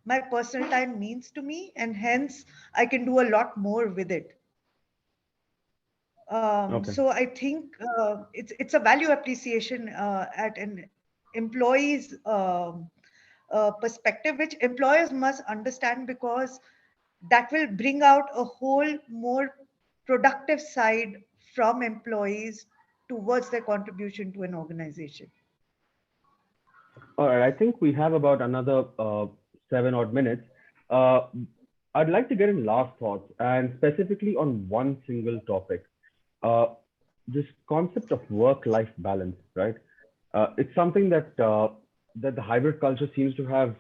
my personal time means to me, and hence I can do a lot more with it. Okay. So I think it's a value appreciation at an employee's perspective, which employers must understand, because that will bring out a whole more productive side from employees towards their contribution to an organization. All right. I think we have about another 7 odd minutes. Uh, I'd like to get in last thoughts and specifically on one single topic. Uh, this concept of work-life balance, right? It's something that the hybrid culture seems to have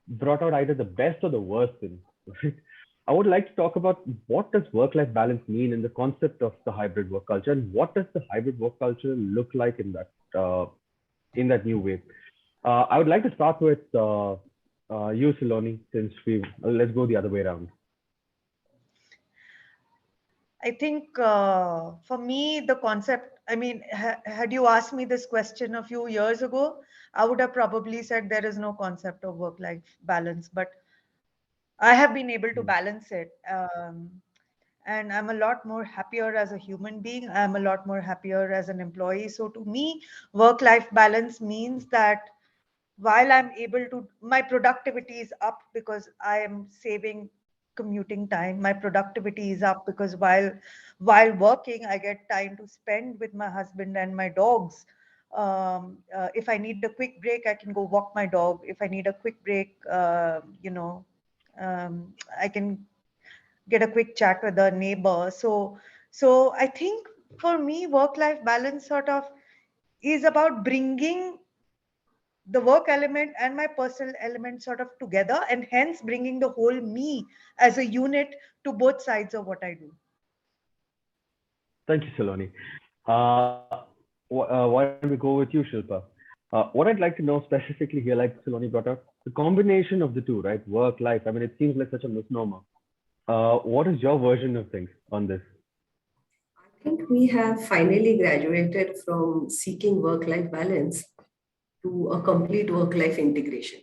brought out either the best or the worst in. Right? I would like to talk about what does work-life balance mean in the concept of the hybrid work culture, and what does the hybrid work culture look like in that new way. I would like to start with you, Saloni, since let's go the other way around. I think for me, the concept, I mean, had you asked me this question a few years ago, I would have probably said there is no concept of work-life balance, but I have been able to balance it. And I'm a lot more happier as a human being. I'm a lot more happier as an employee. So to me, work-life balance means that while I'm able to, my productivity is up because I am saving commuting time. My productivity is up because while working, I get time to spend with my husband and my dogs. If I need a quick break, I can go walk my dog. If I need a quick break, I can get a quick chat with a neighbor. So I think for me, work-life balance sort of is about bringing the work element and my personal element sort of together, and hence bringing the whole me as a unit to both sides of what I do. Thank you, Saloni. Why don't we go with you, Shilpa? What I'd like to know specifically here, like Saloni brought up, the combination of the two, right? Work, life. I mean, it seems like such a misnomer. What is your version of things on this? I think we have finally graduated from seeking work-life balance to a complete work-life integration.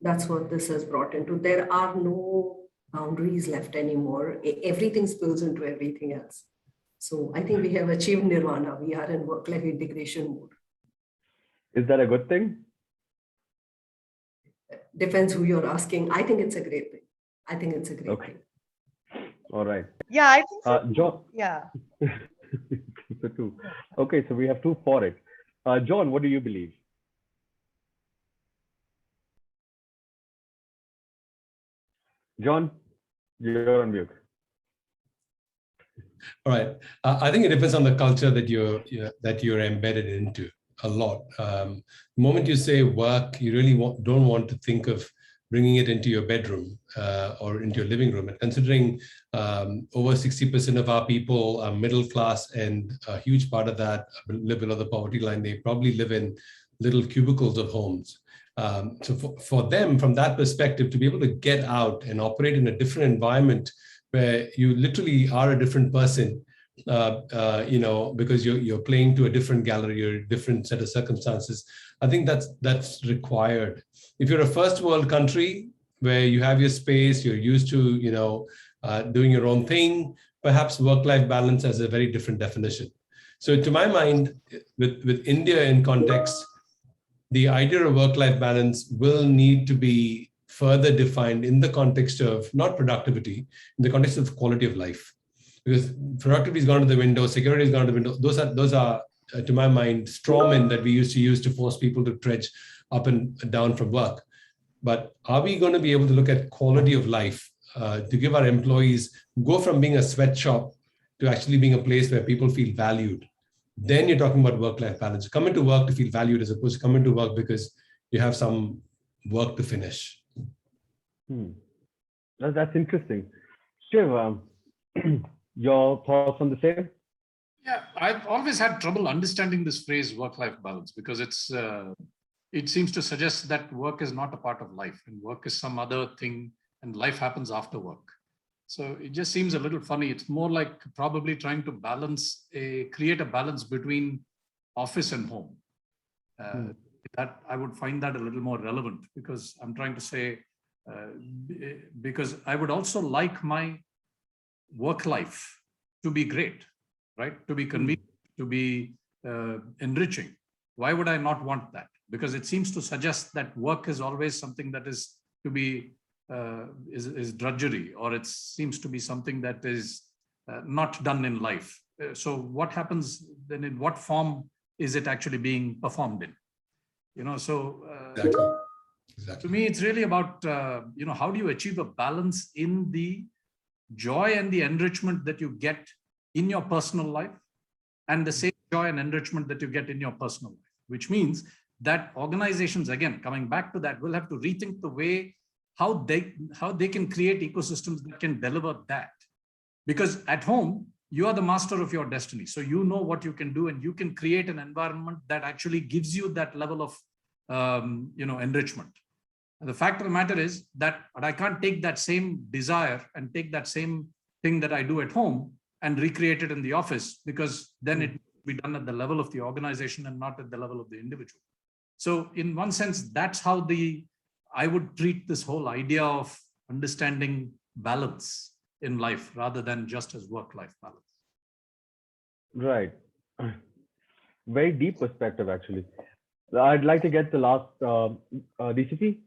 That's what this has brought into. There are no boundaries left anymore. Everything spills into everything else. So I think we have achieved nirvana. We are in work-life integration mode. Is that a good thing? Depends who you're asking. I think it's a great thing. I think it's a great Okay. thing. All right. Yeah, I think so. John. Yeah. So too. Okay, so we have two for it. John, what do you believe? John, you're on mute. All right. I think it depends on the culture that you're embedded into a lot. The moment you say work, you really don't want to think of bringing it into your bedroom or into your living room. And considering over 60% of our people are middle class, and a huge part of that live below the poverty line, they probably live in little cubicles of homes. So for them, from that perspective, to be able to get out and operate in a different environment where you literally are a different person, because you're playing to a different gallery or a different set of circumstances, I think that's required. If you're a first world country where you have your space, you're used to doing your own thing, perhaps work-life balance has a very different definition. So to my mind, with India in context, the idea of work-life balance will need to be further defined in the context of not productivity, in the context of quality of life. Because productivity has gone to the window, security has gone to the window. Those are to my mind, strawmen that we used to use to force people to trudge up and down from work. But are we going to be able to look at quality of life to give our employees, go from being a sweatshop to actually being a place where people feel valued? Then you're talking about work-life balance. Come into work to feel valued as opposed to come into work because you have some work to finish. That's interesting. Shiv, your thoughts on the same? Yeah, I've always had trouble understanding this phrase work-life balance because it seems to suggest that work is not a part of life and work is some other thing and life happens after work. So it just seems a little funny. It's more like probably trying to create a balance between office and home. That I would find that a little more relevant because I'm trying to say, because I would also like my work life to be great, right? To be convenient, to be enriching. Why would I not want that? Because it seems to suggest that work is always something that is to be is drudgery, or it seems to be something that is not done in life. So what happens then? In what form is it actually being performed in? So Exactly. to me, it's really about how do you achieve a balance in the joy and the enrichment that you get in your personal life, and the same joy and enrichment that you get in your personal life, which means that organizations, again, coming back to that, will have to rethink the way how they can create ecosystems that can deliver that. Because at home, you are the master of your destiny. So you know what you can do, and you can create an environment that actually gives you that level of enrichment. And the fact of the matter is that I can't take that same desire and take that same thing that I do at home and recreate it in the office, because then it will be done at the level of the organization and not at the level of the individual. So in one sense, that's how I would treat this whole idea of understanding balance in life rather than just as work-life balance. Right. Very deep perspective, actually. I'd like to get the last DCP.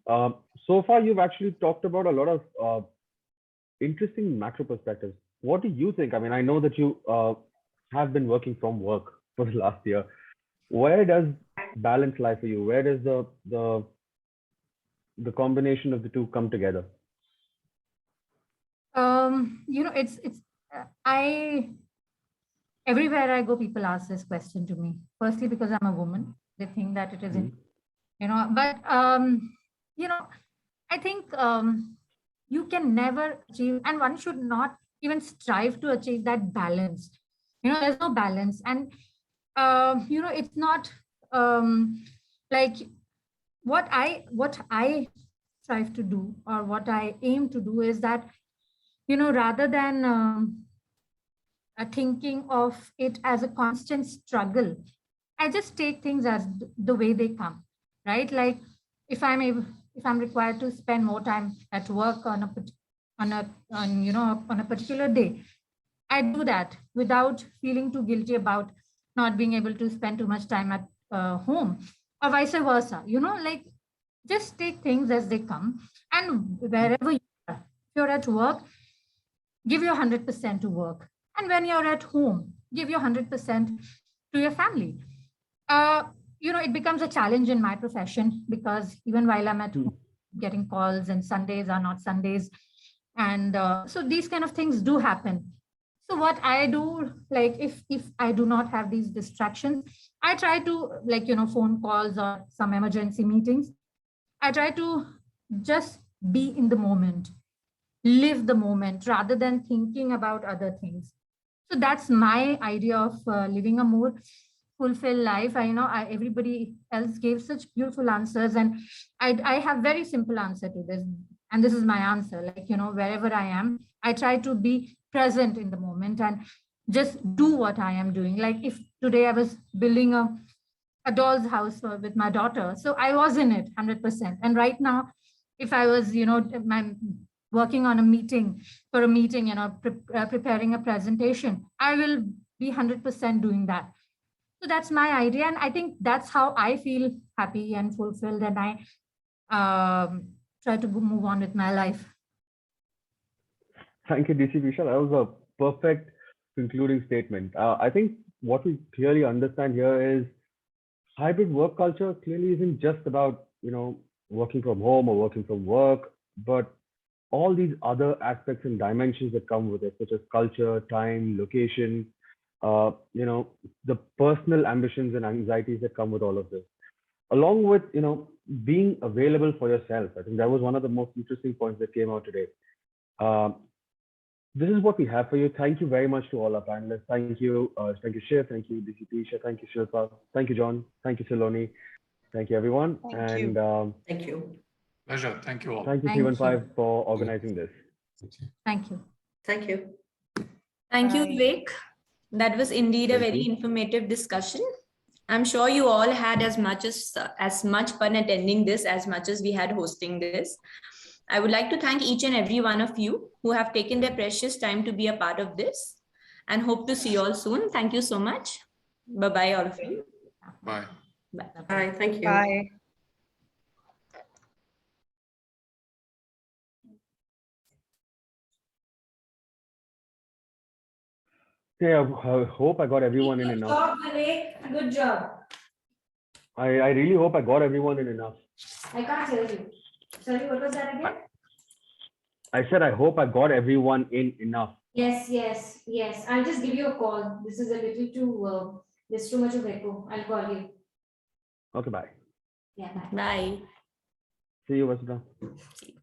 So far, you've actually talked about a lot of interesting macro perspectives. What do you think? I mean, I know that you have been working from work for the last year. Where does balance lie for you? Where does the combination of the two come together? Everywhere I go, people ask this question to me. Firstly, because I'm a woman, they think that it isn't, but I think you can never achieve, and one should not even strive to achieve that balance. There's no balance, and it's not like what I strive to do, or what I aim to do, is that rather than thinking of it as a constant struggle, I just take things as the way they come, right? Like if I'm required to spend more time at work on a particular day, I do that without feeling too guilty about not being able to spend too much time at home, or vice versa. Like just take things as they come, and wherever you are, if you're at work, give your 100% to work. And when you're at home, give your 100% to your family. It becomes a challenge in my profession, because even while I'm at home, getting calls, and Sundays are not Sundays. And so these kind of things do happen. So what I do, like if I do not have these distractions, I try to, like, phone calls or some emergency meetings, I try to just be in the moment, live the moment rather than thinking about other things. So that's my idea of living a more fulfilled life. I know everybody else gave such beautiful answers, and I have very simple answer to this, and this is my answer. Like, wherever I am, I try to be present in the moment and just do what I am doing. Like if today I was building a doll's house with my daughter, so I was in it 100%. And right now, if I was, working on a meeting, preparing a presentation, I will be 100% doing that. So that's my idea. And I think that's how I feel happy and fulfilled. And I try to move on with my life. Thank you, DC Vishal. That was a perfect concluding statement. I think what we clearly understand here is hybrid work culture clearly isn't just about, working from home or working from work, but all these other aspects and dimensions that come with it, such as culture, time, location, the personal ambitions and anxieties that come with all of this, along with, being available for yourself. I think that was one of the most interesting points that came out today. This is what we have for you. Thank you very much to all our panelists. Thank you, Shiv. Thank you, DCP. Thank you, Shilpa. Thank you, John. Thank you, Saloni. Thank you, everyone. Thank you. Thank you. Pleasure. Thank you all. Thank you, Thank you. C15, for organizing this. Thank you. Thank you. Thank you, Bye. Vivek. That was indeed a Thank very you. informative discussion. I'm sure you all had as much fun attending this as much as we had hosting this. I would like to thank each and every one of you who have taken their precious time to be a part of this, and hope to see you all soon. Thank you so much. Bye-bye, all of you. Bye. Bye. Bye. Thank you. Bye. Okay, I hope I got everyone in Good enough. job, Vivek. Good job. I really hope I got everyone in enough. I can't hear you. Sorry, what was that again? I said I hope I got everyone in enough. Yes, yes, yes. I'll just give you a call. This is a little too, there's too much of echo. I'll call you. Okay, bye. Yeah, bye. Bye. See you, Vasudha. See you.